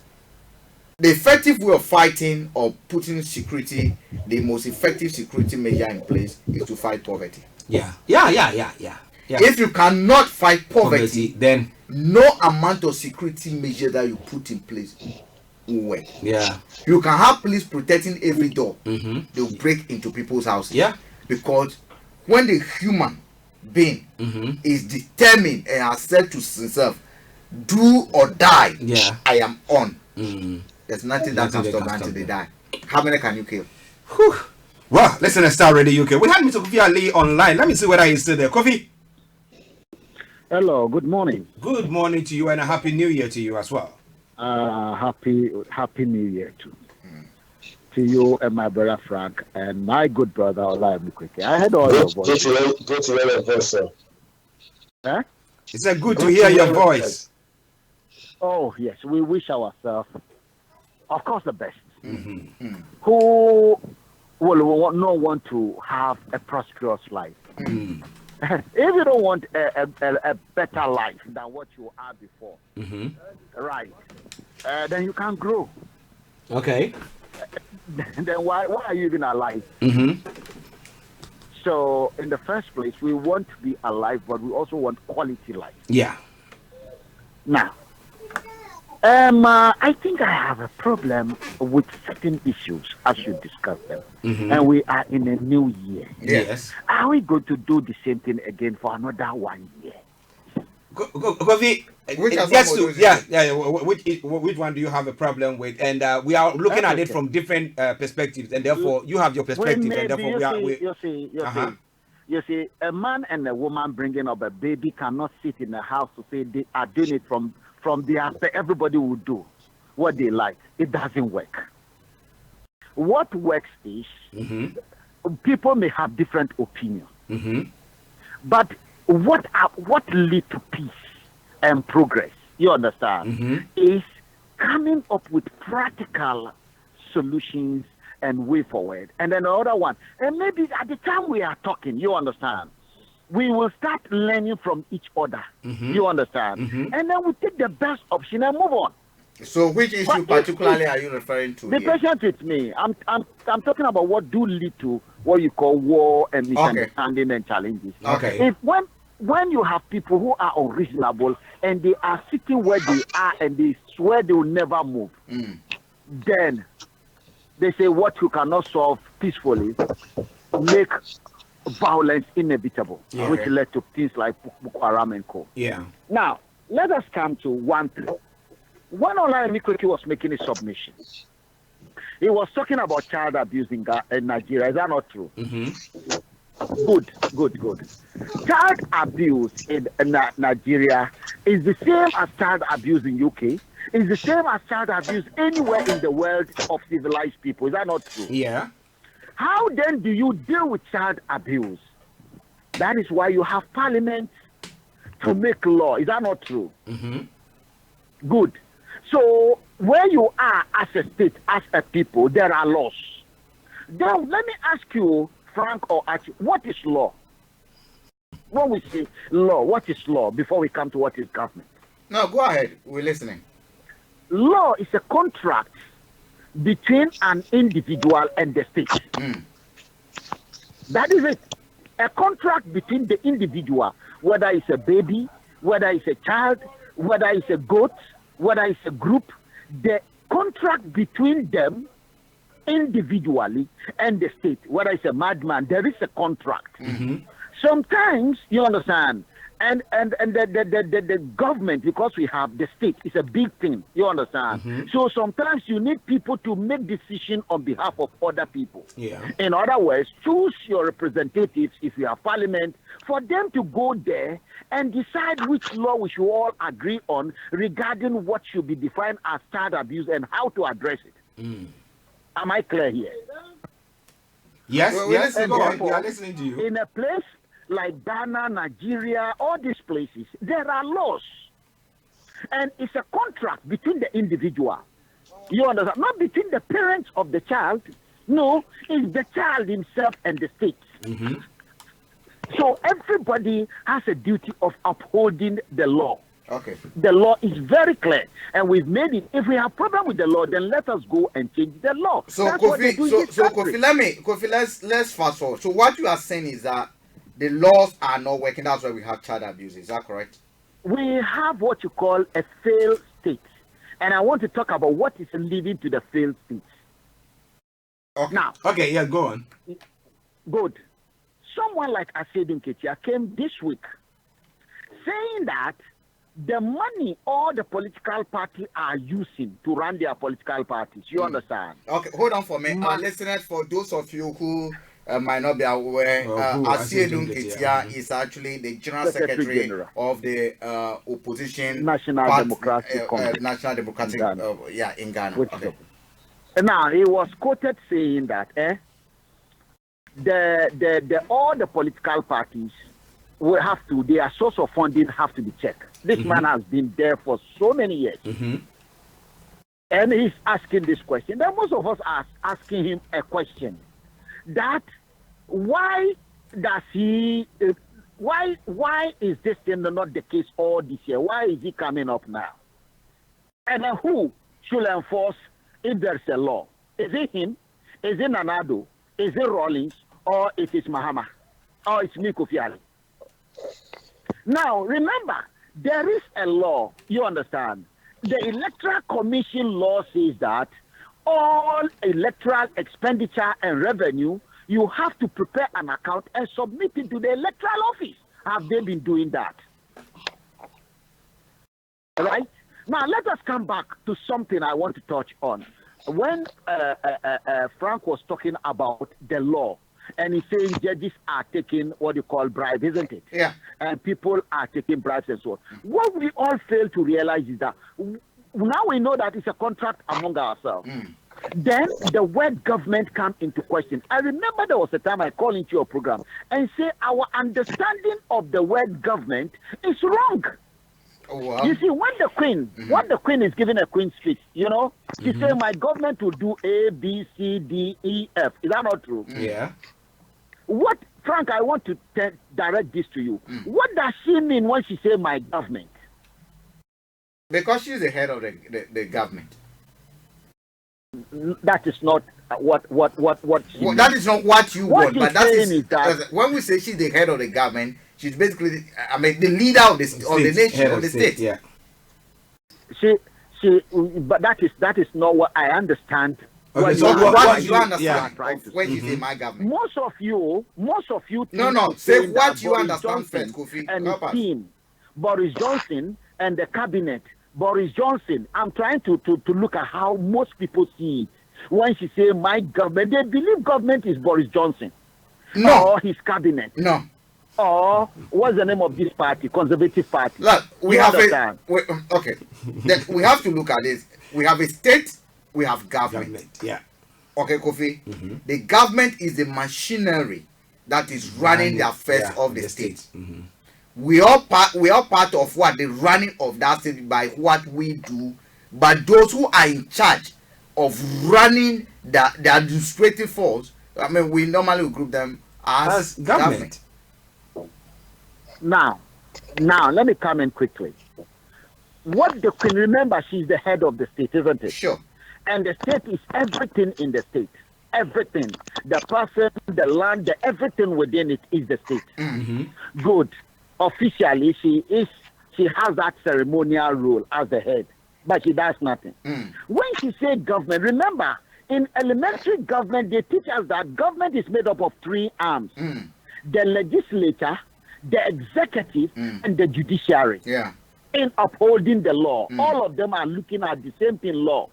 the effective way of fighting or putting security, the most effective security measure in place is to fight poverty. If you cannot fight poverty, then no amount of security measure that you put in place will work. You can have police protecting every door. They'll break into people's houses. Because when the human being is determined and has said to himself, do or die, I am on. There's nothing that can stop until they die. How many can you kill? Well, listen to Starr Radio UK. We had Mr. Kofi Ali online. Let me see whether he's still there. Kofi. Hello, good morning. Good morning to you and a happy new year to you as well. Happy new year to you and my brother Frank and my good brother Olayomi Koiki. I heard all your voice. Good to hear your voice, sir. It's good to hear your voice. Oh, yes. We wish ourselves, of course, the best. Who will not want to have a prosperous life? If you don't want a better life than what you are before, right, then you can't grow. Okay. then why are you even alive? Mm-hmm. So, in the first place, we want to be alive, but we also want quality life. Yeah. Now, I think I have a problem with certain issues as you discuss them. And we are in a new year. Yes. Are we going to do the same thing again for another 1 year? Kofi, Which are just some of to, those yeah, issues? yeah. Which one do you have a problem with? And we are looking at it Everything. from different perspectives, and therefore you have your We perspective, may and be, therefore we are. Uh-huh. you see, a man and a woman bringing up a baby cannot sit in a house to say they are doing it from the aspect. Everybody will do what they like. It doesn't work. What works is people may have different opinions, but what lead to peace and progress, you understand, is coming up with practical solutions and way forward. And then the other one, and maybe at the time we are talking, you understand, we will start learning from each other, you understand, and then we take the best option and move on. So which issue particularly are you referring to Be here? patient with me. I'm talking about what do lead to what you call war and misunderstanding and challenges. Okay. If when you have people who are unreasonable and they are sitting where they are and they swear they will never move, then they say what you cannot solve peacefully make violence inevitable, which led to things like Boko Haram and Co. Yeah. Now, let us come to one thing. When Olayomi Koiki was making his submission, he was talking about child abuse in Nigeria. Is that not true? Good. Child abuse in Nigeria is the same as child abuse in UK. It's the same as child abuse anywhere in the world of civilized people. Is that not true? Yeah. How then do you deal with child abuse? That is why you have parliament to make law. Is that not true? Good. So where you are as a state, as a people, there are laws. Now let me ask you, Frank or Archie, what is law? When we say law, what is law before we come to what is government? No, go ahead. We're listening. Law is a contract between an individual and the state. That is it. A contract between the individual, whether it's a baby, whether it's a child, whether it's a goat, whether it's a group, the contract between them individually and the state, whether it's a madman, there is a contract. Sometimes, you understand, and the government, because we have the state, is a big thing, you understand. So sometimes you need people to make decisions on behalf of other people. In other words, choose your representatives, if you have parliament, for them to go there and decide which law we should all agree on regarding what should be defined as child abuse and how to address it. Am I clear here? Yes, yes, And go on. therefore, We are listening to you. in a place like Ghana, Nigeria, all these places, there are laws. And it's a contract between the individual. You understand? Not between the parents of the child. No, it's the child himself and the state. So everybody has a duty of upholding the law. Okay. The law is very clear, and we've made it. If we have problem with the law, then let us go and change the law. So That's what they do in this country. Kofi, let's fast forward. So what you are saying is that the laws are not working. That's why we have child abuse. Is that correct? We have what you call a failed state, and I want to talk about what is leading to the failed state. Okay. Now, Okay, yeah, go on. good. Someone like Asedun Ketia came this week saying that the money all the political parties are using to run their political parties, you understand? Okay, hold on for me. Listeners, for those of you who might not be aware, Asiedun Ketia is actually the General Secretary of the opposition National party, Democratic Congress. National Democratic, in Ghana. Okay. Now, he was quoted saying that the all the political parties will have to, their source of funding have to be checked. This man has been there for so many years. And he's asking this question. Then most of us are asking him a question. That why does he, why is this thing not the case all this year? Why is he coming up now? And then who should enforce if there's a law? Is it him? Is it Nanado? Is it Rawlings? Or it is Mahama? Or it's me, Kofi Ali? Now, remember, there is a law, you understand. The Electoral Commission law says that all electoral expenditure and revenue, you have to prepare an account and submit it to the electoral office. Have they been doing that? All right? Now, let us come back to something I want to touch on. When Frank was talking about the law, and he's saying judges are taking what you call bribe, isn't it? Yeah. And people are taking bribes and so on. What we all fail to realize is that now we know that it's a contract among ourselves. Then the word government comes into question. I remember there was a time I called into your program and say our understanding of the word government is wrong. Oh, wow. You see, when the queen is giving a queen speech, you know, she say my government will do A, B, C, D, E, F. Is that not true? Yeah. What, Frank, I want to direct this to you. What does she mean when she say my government? Because she's the head of the government. That is not what she means. That is not what you want. But that is that when we say she's the head of the government, she's basically, I mean, the leader of the nation, of the state. Yeah. But that is not what I understand. Okay, So what you- you understand yeah. when you say my government? Most of you. No. Say what you understand first, Kofi. And Help his us. team, Boris Johnson and the cabinet. Boris Johnson. I'm trying to look at how most people see it. When she say my government, they believe government is Boris Johnson. No. Or his cabinet. No. Or what's the name of this party? Conservative Party. Look, we You have understand? okay. Then we have to look at this. We have a state. We have government. Yeah. Okay, Kofi. The government is the machinery that is running the affairs of the state. We are part of what the running of that state by what we do. But those who are in charge of running the administrative force, I mean, we normally group them as government. Now, let me come in quickly. What the queen, remember, she's the head of the state, isn't it? Sure. And the state is everything in the state. Everything. The person, the land, everything within it is the state. Good. Officially, she has that ceremonial role as the head, but she does nothing. When she said government, remember, in elementary government, they teach us that government is made up of three arms. The legislature, the executive, and the judiciary. Yeah. In upholding the law. All of them are looking at the same thing, law.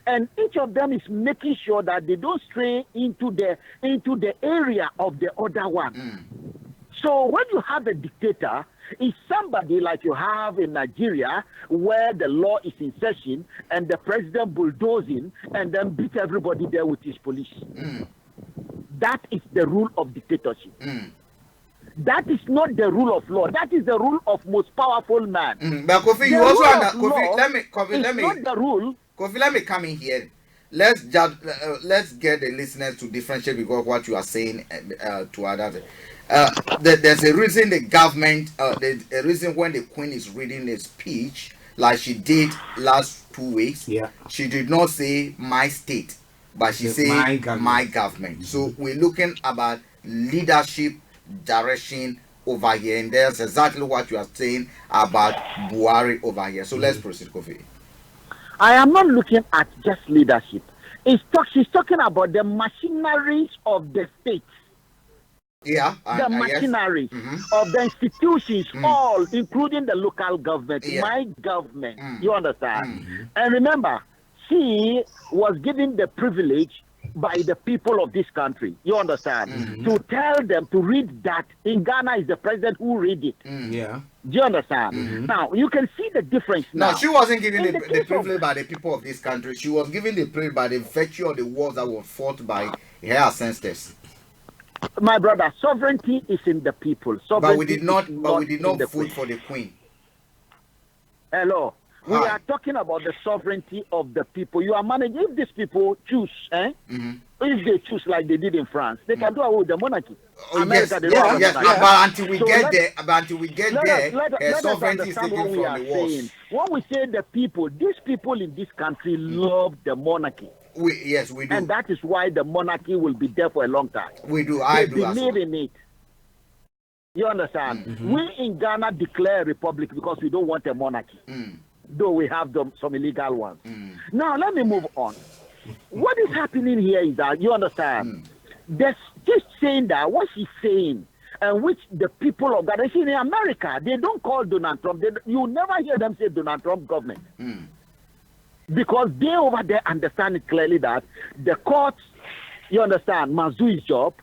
And each of them is making sure that they don't stray into the area of the other one. So when you have a dictator, it's somebody like you have in Nigeria, where the law is in session and the president bulldozing and then beat everybody there with his police. That is the rule of dictatorship. That is not the rule of law. That is the rule of most powerful man. But Kofi, you also Kofi, let me not the rule. Kofi, let me come in here. Let's get the listeners to differentiate because what you are saying to others. There's a reason the government, there's a reason when the queen is reading a speech like she did last 2 weeks. Yeah. She did not say my state, but she said my government. So we're looking about leadership, direction over here, and there's exactly what you are saying about Buhari over here. So let's proceed, Kofi. I am not looking at just leadership. She's talking about the machineries of the state. Yeah, the machinery of the institutions, all, including the local government, my government. You understand? And remember, she was given the privilege by the people of this country. You understand? To tell them to read that. In Ghana, is the president who read it. Yeah. Do you understand? Now, you can see the difference now. No, she wasn't given the privilege by the people of this country. She was given the privilege by the virtue of the wars that were fought by her ancestors. My brother, sovereignty is in the people. But we did not vote for the queen. Hello. We are talking about the sovereignty of the people. You are managing. If these people choose, if they choose like they did in France, they can do away with the monarchy. America, yes. But until we get there, sovereignty is taken from the walls. When we say the people, these people in this country love the monarchy. Yes, we do. And that is why the monarchy will be there for a long time. We do. I They do as believe well. in it. You understand? We in Ghana declare a republic because we don't want a monarchy, though we have some illegal ones. Now, let me move on. What is happening here is that, you understand, they're just saying that what she's saying, and which the people of Ghana, in America, they don't call Donald Trump. You never hear them say Donald Trump government. Because they over there understand it clearly that the courts, you understand, must do his job.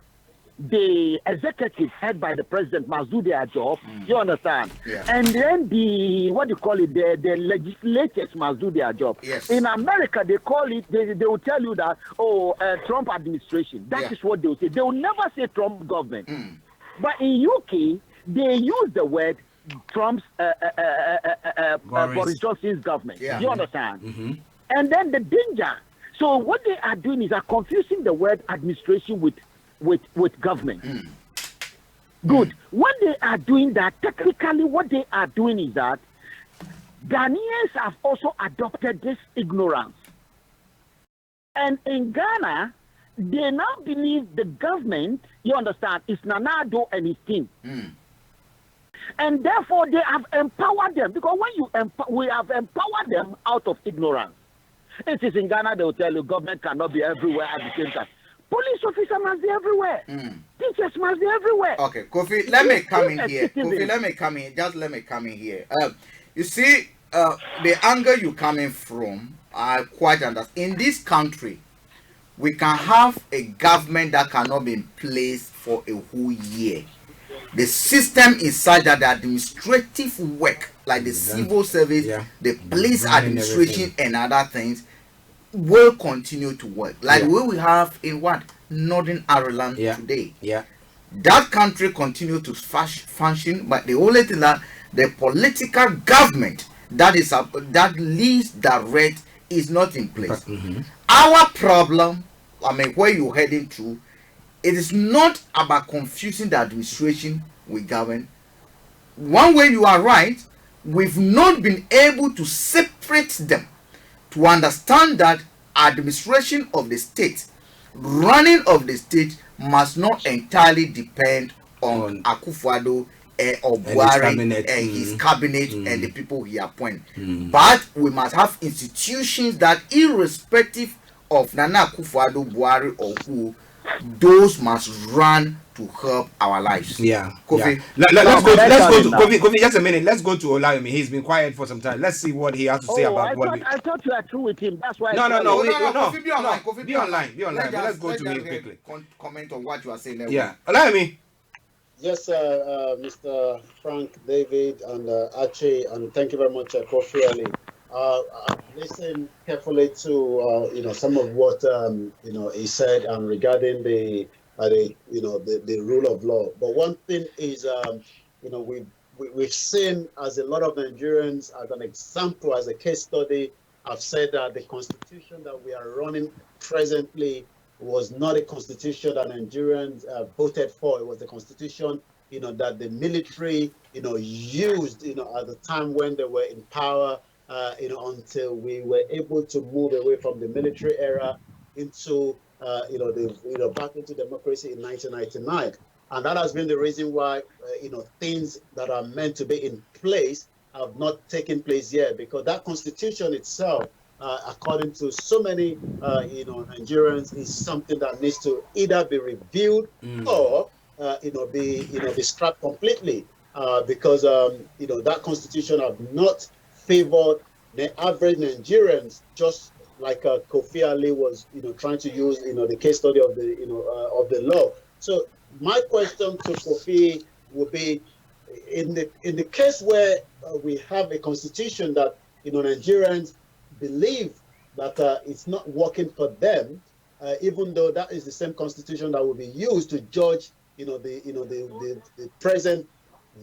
The executive head by the president must do their job. You understand? Yeah. And then the legislators must do their job. Yes. In America, they call it, they will tell you that, Trump administration. That is what they will say. They will never say Trump government. But in UK, they use the word Trump's Boris Johnson's government. Yeah. You understand? And then the danger. So what they are doing is confusing the word administration with government. Good. When they are doing that, technically what they are doing is that Ghanaians have also adopted this ignorance. And in Ghana, they now believe the government, you understand, is Nana Addo and his team. And therefore, they have empowered them. Because when we have empowered them out of ignorance. It is in Ghana, they will tell you government cannot be everywhere at the same time. Police officer must be everywhere. Teachers must be everywhere. Okay, Kofi, let me come in here. Kofi, let me come in. Just let me come in here. You see, the anger you coming from, I quite understand. In this country, we can have a government that cannot be in place for a whole year. The system is such that the administrative work, like the civil service, the police administration, and other things, will continue to work. Like what we have in Northern Ireland today. That country continue to function, but the only thing that the political government that leads direct is not in place. Our problem, I mean, where you're heading to, it is not about confusing the administration with government. One way you are right, we've not been able to separate them to understand that administration of the state, running of the state, must not entirely depend on Akufo-Addo or Buhari and his cabinet and the people he appoint. But we must have institutions that, irrespective of Nana Akufo-Addo, Buhari, or who, those must run to help our lives. Kofi. Let's go to Kofi. Just a minute. Let's go to Olayomi. He's been quiet for some time. Let's see what he has to say about what. I thought you are through with him. That's why. No. Kofi, be online. Kofi, be online. Let's go to him quickly. Comment on what you are saying. Olayomi. Yes, Mr. Frank, David, and Archie, and thank you very much, Kofi Ali. Listen carefully to some of what he said regarding the rule of law. But one thing is we've seen, as a lot of Nigerians, as an example, as a case study, have said that the constitution that we are running presently was not a constitution that Nigerians voted for. It was a constitution that the military used at the time when they were in power. Until we were able to move away from the military era into, back into democracy in 1999. And that has been the reason why, things that are meant to be in place have not taken place yet, because that constitution itself, according to so many, Nigerians, is something that needs to either be reviewed or, be scrapped completely, because, that constitution have not favored the average Nigerians, just like Kofi Ali was, trying to use, the case study of the, of the law. So my question to Kofi would be, in the case where we have a constitution that, Nigerians believe that it's not working for them, even though that is the same constitution that will be used to judge, the present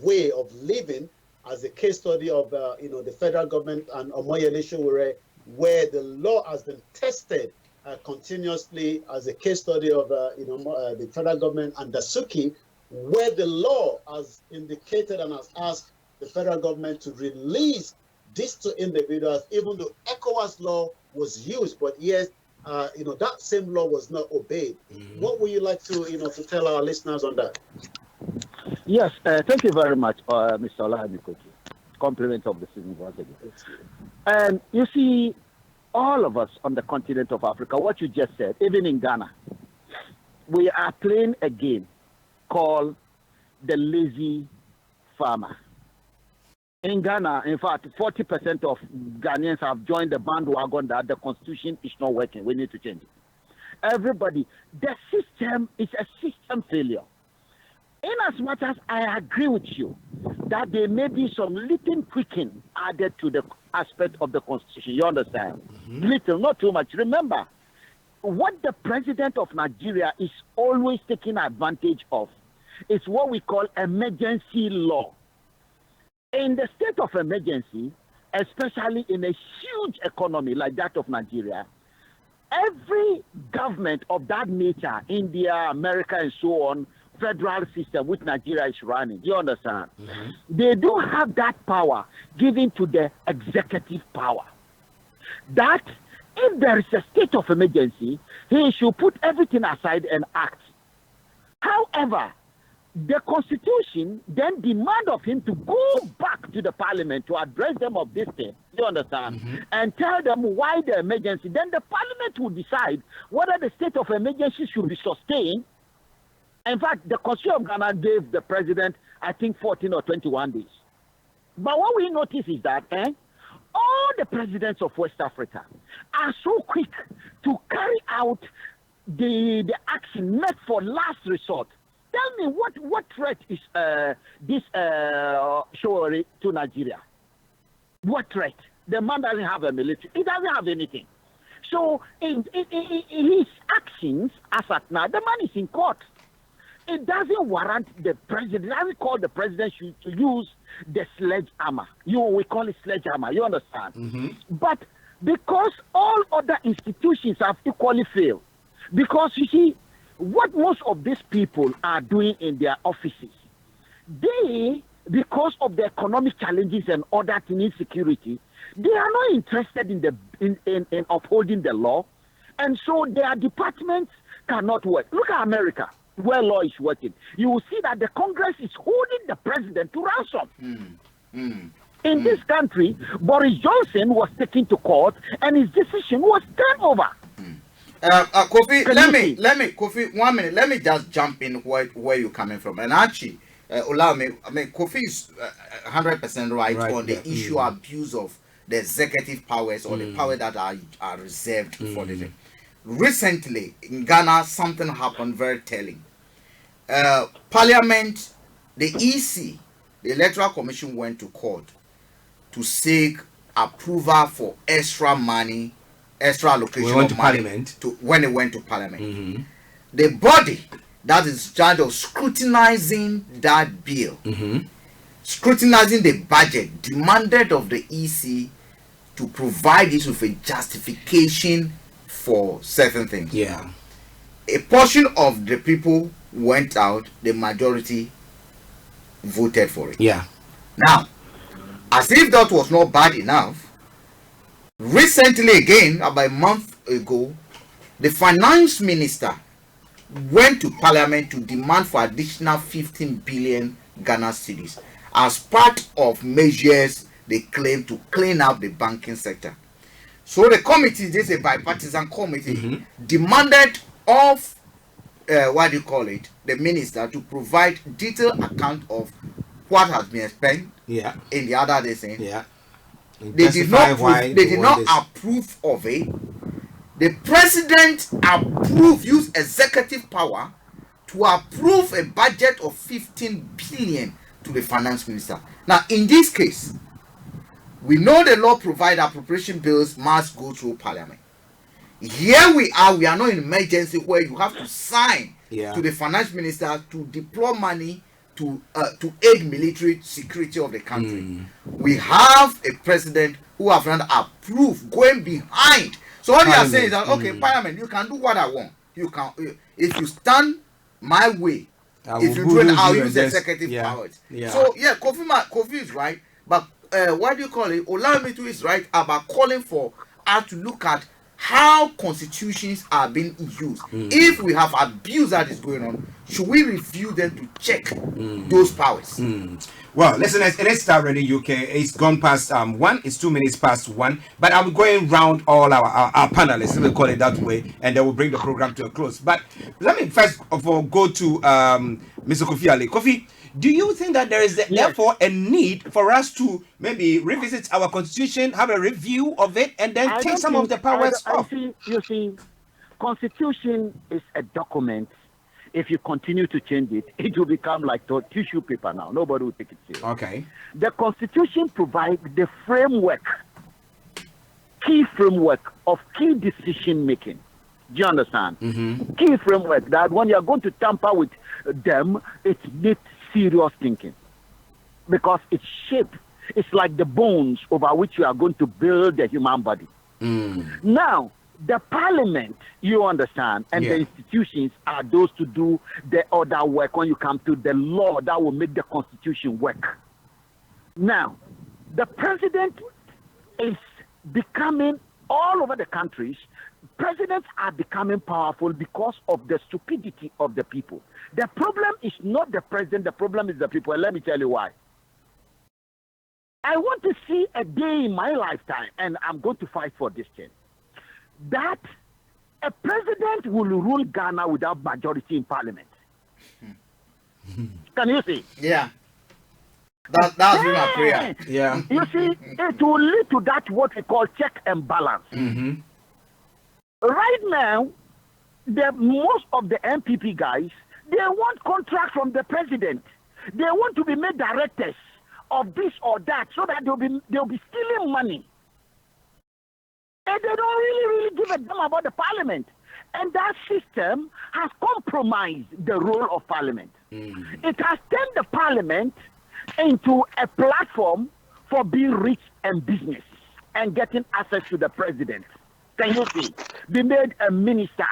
way of living, as a case study of the federal government and Omoyele Sowore, where the law has been tested continuously, as a case study of the federal government and Dasuki, where the law has indicated and has asked the federal government to release these two individuals, even though ECOWAS law was used, but yes, that same law was not obeyed. What would you like to, to tell our listeners on that? Yes, thank you very much, Mr. Olayomi Koiki. Compliment of the season once again. And you see, all of us on the continent of Africa, what you just said, even in Ghana, we are playing a game called the lazy farmer. In Ghana, in fact, 40% of Ghanaians have joined the bandwagon that the constitution is not working. We need to change it. Everybody, the system is a system failure. In as much as I agree with you that there may be some little tweaking added to the aspect of the constitution, you understand? Little, not too much. Remember, what the president of Nigeria is always taking advantage of is what we call emergency law. In the state of emergency, especially in a huge economy like that of Nigeria, every government of that nature, India, America, and so on, federal system which Nigeria is running, you understand? They do have that power given to the executive power. That if there is a state of emergency, he should put everything aside and act. However, the constitution then demand of him to go back to the parliament to address them of this thing, you understand, and tell them why the emergency. Then the parliament will decide whether the state of emergency should be sustained. In fact, the constitution of Ghana gave the president, I think, 14 or 21 days. But what we notice is that all the presidents of West Africa are so quick to carry out the action meant for last resort. Tell me what threat is this showing to Nigeria? What threat? The man doesn't have a military. He doesn't have anything. So in his actions, as at now, the man is in court. It doesn't warrant the president. It doesn't call the president to use the sledgehammer. We call it sledgehammer. You understand? But because all other institutions have equally failed, because you see, what most of these people are doing in their offices, they, because of the economic challenges and other insecurity, they are not interested in upholding the law, and so their departments cannot work. Look at America, where law is working. You will see that the Congress is holding the president to ransom. In this country, Boris Johnson was taken to court, and his decision was turned over. Kofi, Kofi, 1 minute. Let me just jump in where you're coming from. And Archie, Olayomi, Kofi is 100% right on the issue abuse of the executive powers or the power that are reserved for the thing. Recently, in Ghana, something happened very telling. Parliament, the EC, the Electoral Commission went to court to seek approval for extra money, extra allocation of money Parliament. When it went to Parliament. The body that is in charge of scrutinizing that bill, scrutinizing the budget, demanded of the EC to provide it with a justification for certain things. Yeah. A portion of the people went out, the majority voted for it. Yeah. Now, as if that was not bad enough, recently again, about a month ago, the finance minister went to parliament to demand for additional 15 billion Ghana cedis as part of measures they claim to clean up the banking sector. So the committee, this is a bipartisan committee, demanded of the minister to provide detailed account of what has been spent in the other days. They did not approve of it. The president used executive power to approve a budget of 15 billion to the finance minister. Now, in this case, we know the law provides appropriation bills must go through parliament. Here we are not in emergency where you have to sign to the finance minister to deploy money to aid military security of the country. We have a president who have not approved, going behind. So what you are saying is that, okay, parliament, you can do what I want. You can, if you stand my way, if you do it, I'll use executive powers. So yeah, Kofi is right, but what do you call it? Olayomi is right about calling for us to look at how constitutions are being used. If we have abuse that is going on, should we review them to check those powers? Well, listeners, let's start ready, UK. It's gone past 1. It's 2 minutes past 1. But I'm going round all our panelists, we'll call it that way, and then we'll bring the program to a close. But let me first of all go to Mr. Kofi Ali. Kofi, do you think that there is therefore a need for us to maybe revisit our constitution, have a review of it, and then take some of the powers off? You see, constitution is a document. If you continue to change it, it will become like tissue paper now. Nobody will take it seriously. Okay. The Constitution provides the framework, key framework of key decision making. Do you understand? Key framework that when you are going to tamper with them, it needs serious thinking. Because it's shaped. It's like the bones over which you are going to build the human body. Now, the parliament, you understand, and the institutions are those to do the other work when you come to the law that will make the constitution work. Now, the president is becoming all over the countries. Presidents are becoming powerful because of the stupidity of the people. The problem is not the president, the problem is the people. And let me tell you why. I want to see a day in my lifetime, and I'm going to fight for this thing, that a president will rule Ghana without majority in parliament. Can you see? Yeah. That's been my prayer. Yeah. You see, it will lead to that what we call check and balance. Right now, most of the MPP guys, they want contract from the president. They want to be made directors of this or that so that they'll be stealing money. And they don't really give a damn about the parliament. And that system has compromised the role of parliament. It has turned the parliament into a platform for being rich and business and getting access to the president. Can you see? They made a minister.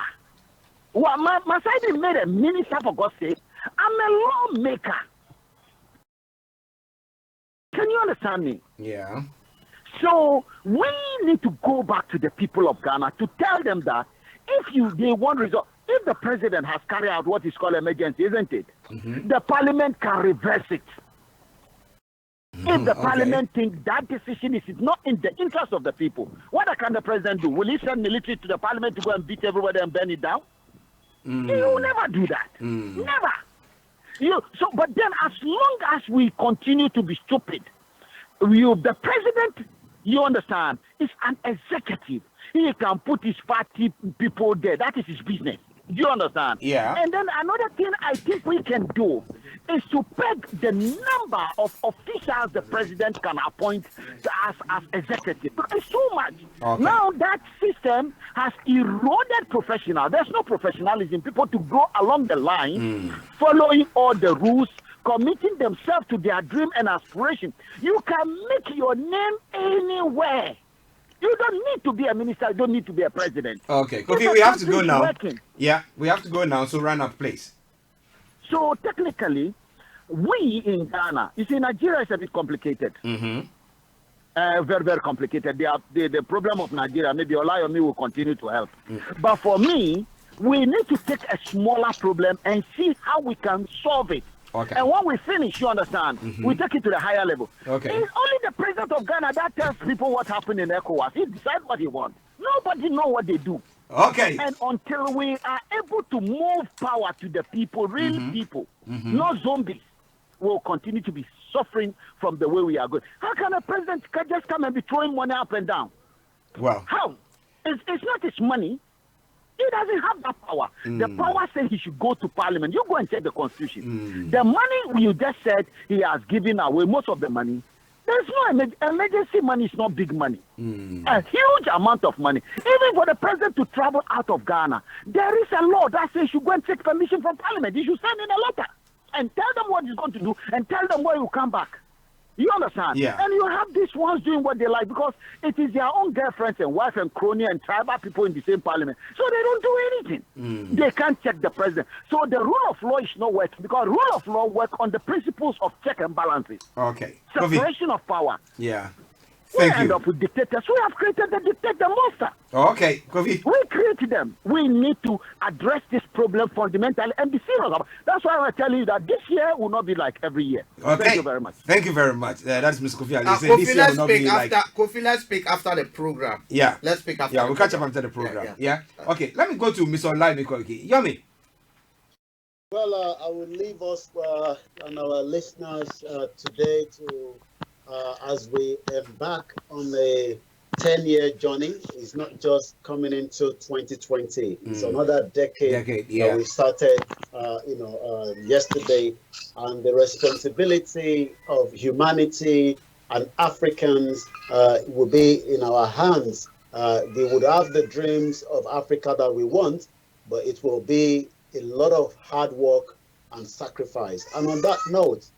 Well, my side made a minister, for God's sake. I'm a lawmaker. Can you understand me? Yeah. So we need to go back to the people of Ghana to tell them that if they want result, if the president has carried out what is called emergency, isn't it? The parliament can reverse it. If the parliament thinks that decision is not in the interest of the people, what can the president do? Will he send military to the parliament to go and beat everybody and burn it down? He will never do that. Never. But then as long as we continue to be stupid, the president, you understand, is an executive. He can put his party people there. That is his business. Do you understand? Yeah. And then another thing I think we can do is to peg the number of officials the president can appoint as executive. It's too much. Okay. Now that system has eroded professional. There's no professionalism. People to go along the line, following all the rules, committing themselves to their dream and aspiration. You can make your name anywhere. You don't need to be a minister. You don't need to be a president. Okay, Kofi, we have to go now. Yeah, we have to go now. So run up, please. So technically, we in Ghana, you see, Nigeria is a bit complicated. Very, very complicated. The problem of Nigeria, maybe Olayomi will continue to help. But for me, we need to take a smaller problem and see how we can solve it. Okay. And when we finish, you understand, we take it to the higher level. Okay. It's only the president of Ghana that tells people what happened in ECOWAS. He decides what he wants. Nobody knows what they do. Okay. And until we are able to move power to the people, real people, not zombies, we'll continue to be suffering from the way we are going. How can a president just come and be throwing money up and down? Well. How? It's not his money. He doesn't have that power. The power says he should go to parliament. You go and check the constitution. The money you just said he has given away, most of the money, there's no emergency money. Is not big money. A huge amount of money. Even for the president to travel out of Ghana, there is a law that says you should go and take permission from parliament. You should send in a letter and tell them what he's going to do and tell them where you come back. You understand? Yeah. And you have these ones doing what they like because it is their own girlfriends and wife and crony and tribal people in the same parliament. So they don't do anything. They can't check the president. So the rule of law is not working because rule of law works on the principles of check and balances. Okay. Separation of power. Yeah. We Thank end you. up with dictators. We have created the dictator monster. Okay, Kofi. We created them. We need to address this problem fundamentally and be serious about it. That's why I tell you that this year will not be like every year. Okay. Thank you very much. Thank you very much. That's Mr. Kofi. Ali. Say Kofi, this year let's will not speak be after. like. Kofi, let's speak after the program. Yeah. Let's speak after. Yeah, the we'll catch up program. after the program. Yeah. Okay, let me go to Mr. Olayomi Koiki. Yomi. Well, I will leave us and our listeners today to, as we embark on a 10-year journey. It's not just coming into 2020. It's another decade. Yeah. We started, yesterday, and the responsibility of humanity and Africans will be in our hands. We would have the dreams of Africa that we want, but it will be a lot of hard work and sacrifice. And on that note,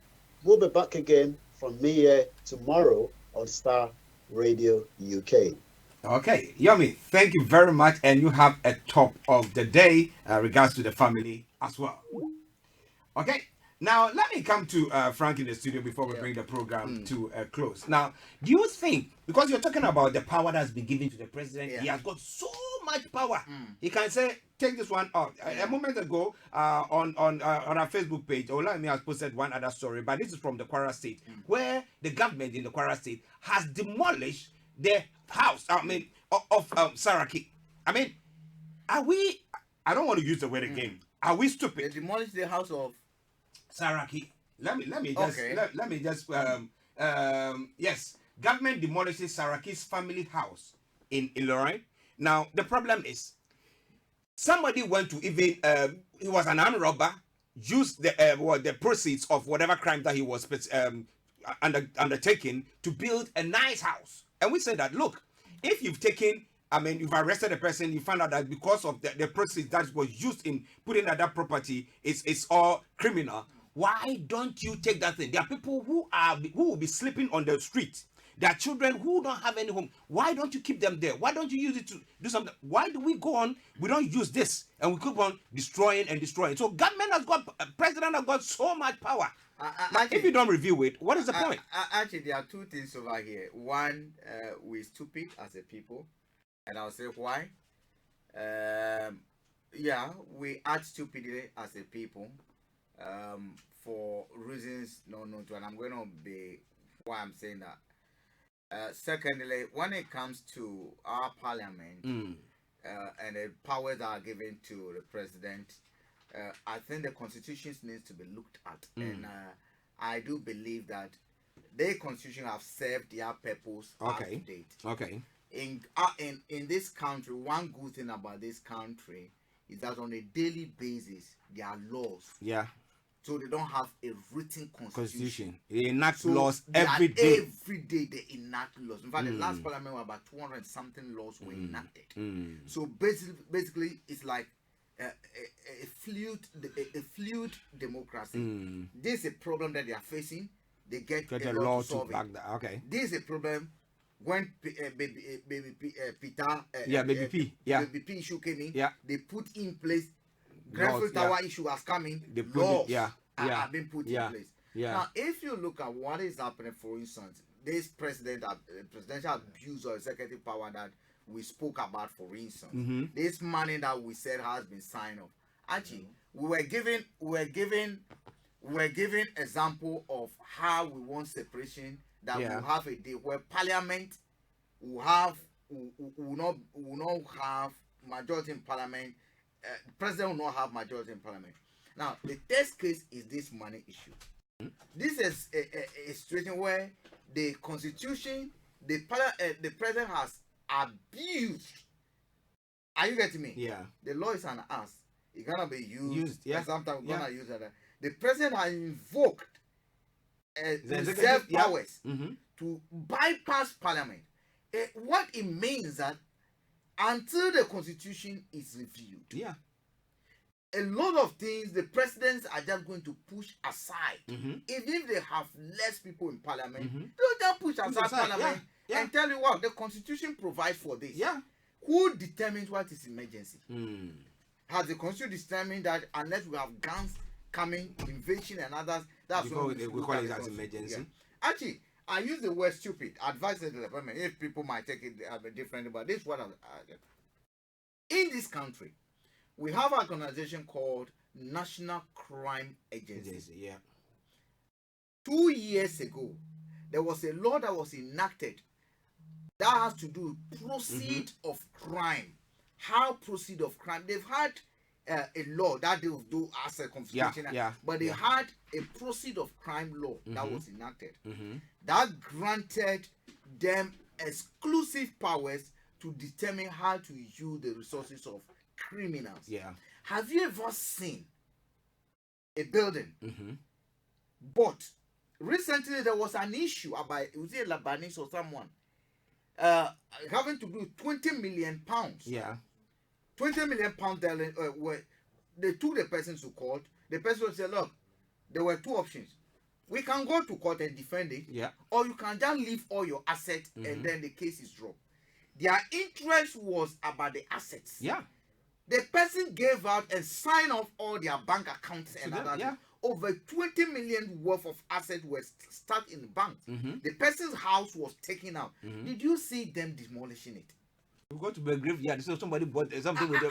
we'll be back again from me here tomorrow on Starr Radio UK. Okay, Yomi, thank you very much. And you have a top of the day regards to the family as well. Okay, now let me come to Frank in the studio before we bring the program to a close. Now, do you think, because you're talking about the power that's been given to the president, he has got so much power. He can say, take this one out. A moment ago, on our Facebook page, Olayomi has posted one other story, but this is from the Kwara State, where the government in the Kwara State has demolished the house, of Saraki. I mean, are we, I don't want to use the word again, are we stupid? They demolished the house of Saraki. Let me just yes, government demolishes Saraki's family house in Ilorin. Now the problem is somebody went to even he was an armed robber, used the proceeds of whatever crime that he was undertaking to build a nice house. And we said that, look, if you've taken, you've arrested a person, you found out that because of the proceeds that was used in putting at that property, it's all criminal. Why don't you take that thing? There are people who will be sleeping on the street. There are children who don't have any home. Why don't you keep them there? Why don't you use it to do something? Why do we go on? We don't use this, and we keep on destroying and destroying. So government has got, president has got so much power. If you don't review it, what is the point? Actually, there are two things over here. One, we're stupid as a people, and I'll say why. We act stupidly as a people for reasons known to, and I'm going to be why I'm saying that. Secondly, when it comes to our parliament and the powers that are given to the president, I think the constitution needs to be looked at, and I do believe that the constitution have served their purpose up to date. Okay. In this country, one good thing about this country is that on a daily basis there are laws. Yeah. So they don't have a written constitution. They enact laws every day. Every day they enact laws. In fact, the last parliament, about 200 something laws were enacted. So basically, it's like a fluid democracy. This is a problem that they are facing. They get a law to solve it. Okay. This is a problem when baby P issue came in. Yeah. They put in place. Grenfell Tower issue has come in. Laws have been put in place. Now, if you look at what is happening, for instance, this presidential abuse of executive power that we spoke about, for instance, this money that we said has been signed off. Actually, we were given example of how we want separation. That we'll have a day where Parliament will not have majority in Parliament. The president will not have majority in Parliament. Now, the test case is this money issue. This is a situation where the constitution, the president has abused. Are you getting me? Yeah. The law is an ass. It's gonna be used. Sometimes we're gonna use that. The president has invoked reserve powers to bypass Parliament. What it means that until the constitution is reviewed, a lot of things the presidents are just going to push aside. Even if they have less people in Parliament, they'll just push aside Parliament and tell you what the constitution provides for this. Who determines what is emergency? Has the constitution determined that unless we have guns coming, invasion and others, that's what we call it as emergency? Actually, I use the word stupid. Advice to the department. If people might take it differently, but this is what in this country, we have an organization called National Crime Agency. Yeah. 2 years ago, there was a law that was enacted that has to do with proceed of crime. How proceed of crime? They've had a law that they will do as a confiscation, but they had a proceed of crime law that was enacted that granted them exclusive powers to determine how to use the resources of criminals. Yeah. Have you ever seen a building? But recently there was an issue about, it was a Lebanese or someone having to do 20 million pounds. Yeah. 20 million pounds. Where they took the person to court. The person said, look, there were two options. We can go to court and defend it, or you can just leave all your assets and then the case is dropped. Their interest was about the assets. Yeah. The person gave out and signed off all their bank accounts and other things. Over 20 million worth of assets were stuck in the bank. The person's house was taken out. Did you see them demolishing it? We go to the graveyard. So somebody bought something with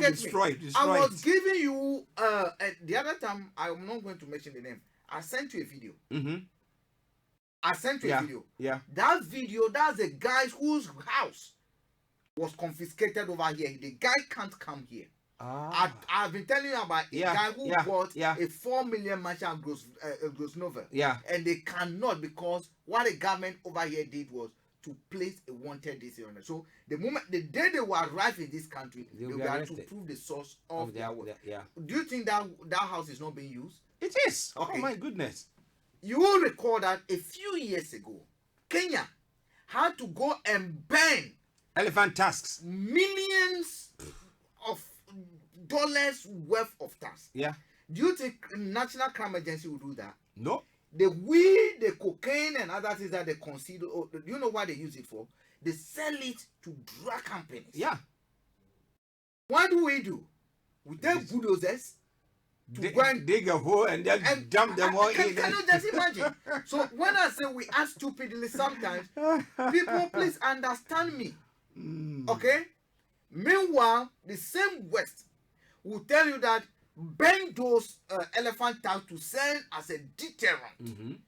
destroyed. I was giving you the other time. I'm not going to mention the name. I sent you a video. I sent you a video. Yeah. That video, that's a guy whose house was confiscated over here. The guy can't come here. I've been telling you about a guy who bought a 4 million mansion gross novel. Yeah. And they cannot, because what the government over here did was to place a wanted this on it. So the day they will arrive in this country, they will have to prove the source of their work. Do you think that house is not being used? It is. Okay. Oh my goodness. You will recall that a few years ago, Kenya had to go and burn elephant tusks, millions of dollars worth of tasks. Yeah. Do you think National Crime Agency will do that? No. The weed, the cocaine, and other things that they consider, do you know what they use it for? They sell it to drug companies. Yeah. What do? We take bulldozers to go and dig a hole and then dump them all in. Can you just imagine? So when I say we act stupidly sometimes, people please understand me. Okay? Meanwhile, the same West will tell you that burn those elephant tanks to serve as a deterrent.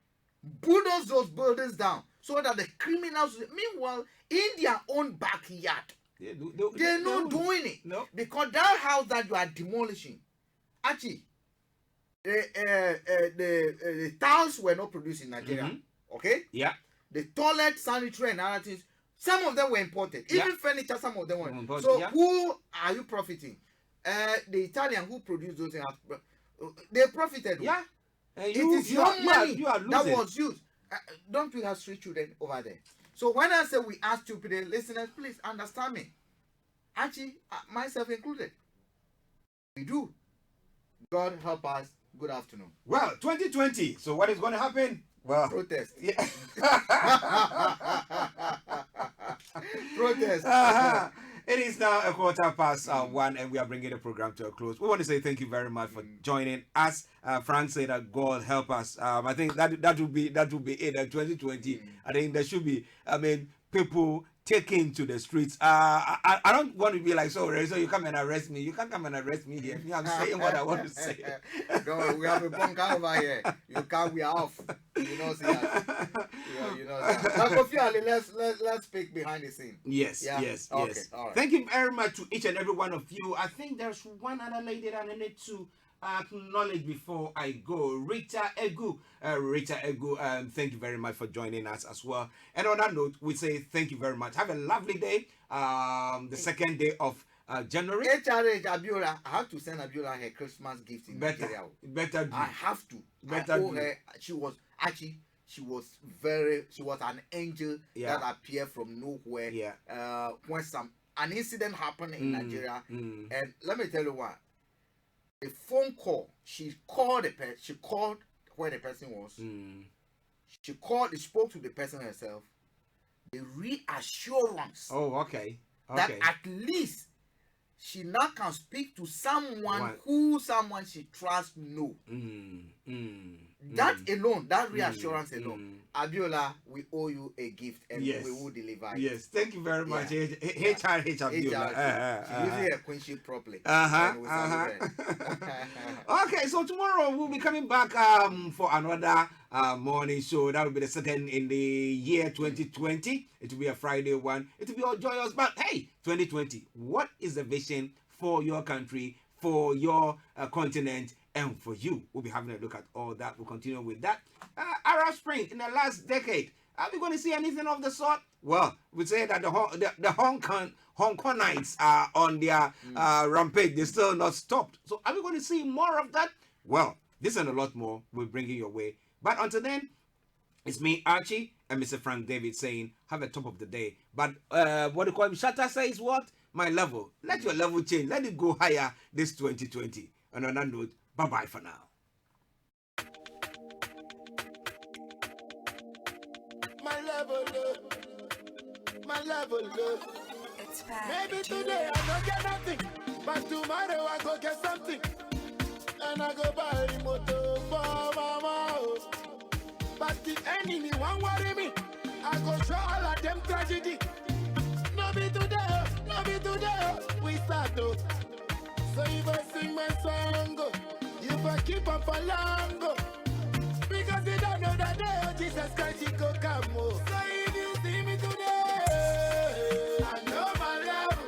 Bulldoze those buildings down so that the criminals, meanwhile, in their own backyard, they're not doing it. No. Because that house that you are demolishing, Archie, the tiles were not produced in Nigeria. Okay? Yeah. The toilet, sanitary, and other things, some of them were imported. Even furniture, some of them were imported. So who are you profiting? The Italian who produced those things, they profited. Yeah. It is your money that was used. Don't we have 3 children over there? So when I say we are stupid, listeners, please understand me. Actually, myself included. We do. God help us. Good afternoon. Well, 2020. So what is going to happen? Well, protest. Yeah. Protest. It is now 1:15, and we are bringing the program to a close. We want to say thank you very much for joining us. Frank said that God help us. I think that will be it. 2020. I think there should be. People taken to the streets. I don't want to be like, so you come and arrest me. You can't come and arrest me here. I'm saying what I want to say. No, we have a bunker over here. You can't. We are off. You know, see us. You know. Now, Kofi Ali, let's speak behind the scene. Yes. Yeah? Yes. Okay, Yes. all right. Thank you very much to each and every one of you. I think there's one other lady that I need to acknowledge before I go. Rita Egu. Thank you very much for joining us as well. And on that note, we say thank you very much. Have a lovely day. The second day of January. HRH Abiola, I have to send Abiola her Christmas gift in Nigeria. Better do. I have to. Better I owe do. her. She was an angel that appeared from nowhere. Yeah. When an incident happened in Nigeria, and let me tell you what. A phone call. She called where the person was. She spoke to the person herself. The reassurance. Oh, okay. That at least she now can speak to someone who she trusts. That alone, that reassurance alone, Abiola, we owe you a gift and we will deliver it. Yes, thank you very much. HR Abiola. Using a queenship properly. Okay, so tomorrow we'll be coming back for another morning show. That will be the second in the year 2020. It will be a Friday one. It will be all joyous. But hey, 2020, what is the vision for your country, for your continent, and for you? We'll be having a look at all that. We'll continue with that. Arab Spring in the last decade. Are we going to see anything of the sort? Well, we say that the Hong Kongites are on their rampage. They're still not stopped. So are we going to see more of that? Well, this and a lot more we're bringing your way. But until then, it's me, Archie, and Mr. Frank David saying, have a top of the day. But what do you call him? Shatta says what? My level. Let your level change. Let it go higher this 2020. And on that note, bye-bye for now. My level up. My level up. It's back. Maybe today I don't get nothing, but tomorrow I go get something. And I go buy a motor for mama. But the enemy won't worry me. I go show all of them tragedy. No be today, we start though. So if I sing my song, if I keep up for long, because they don't know that day, oh Jesus Christ, he go come. So if you see me today, I know my love,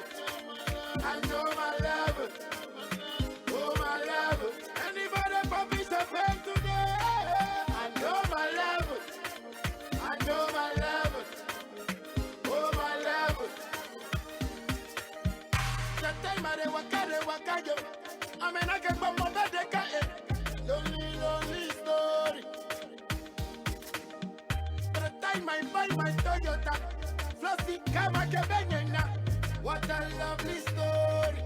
oh my love. Anybody publish a fame today, I know my love, oh my love. The time I waka yo, I mean I can put my bed lonely story. By the time I buy my Toyota, Flossy Kama Kebenyana, what a lovely story.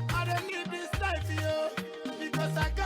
I don't live this life yo, because I got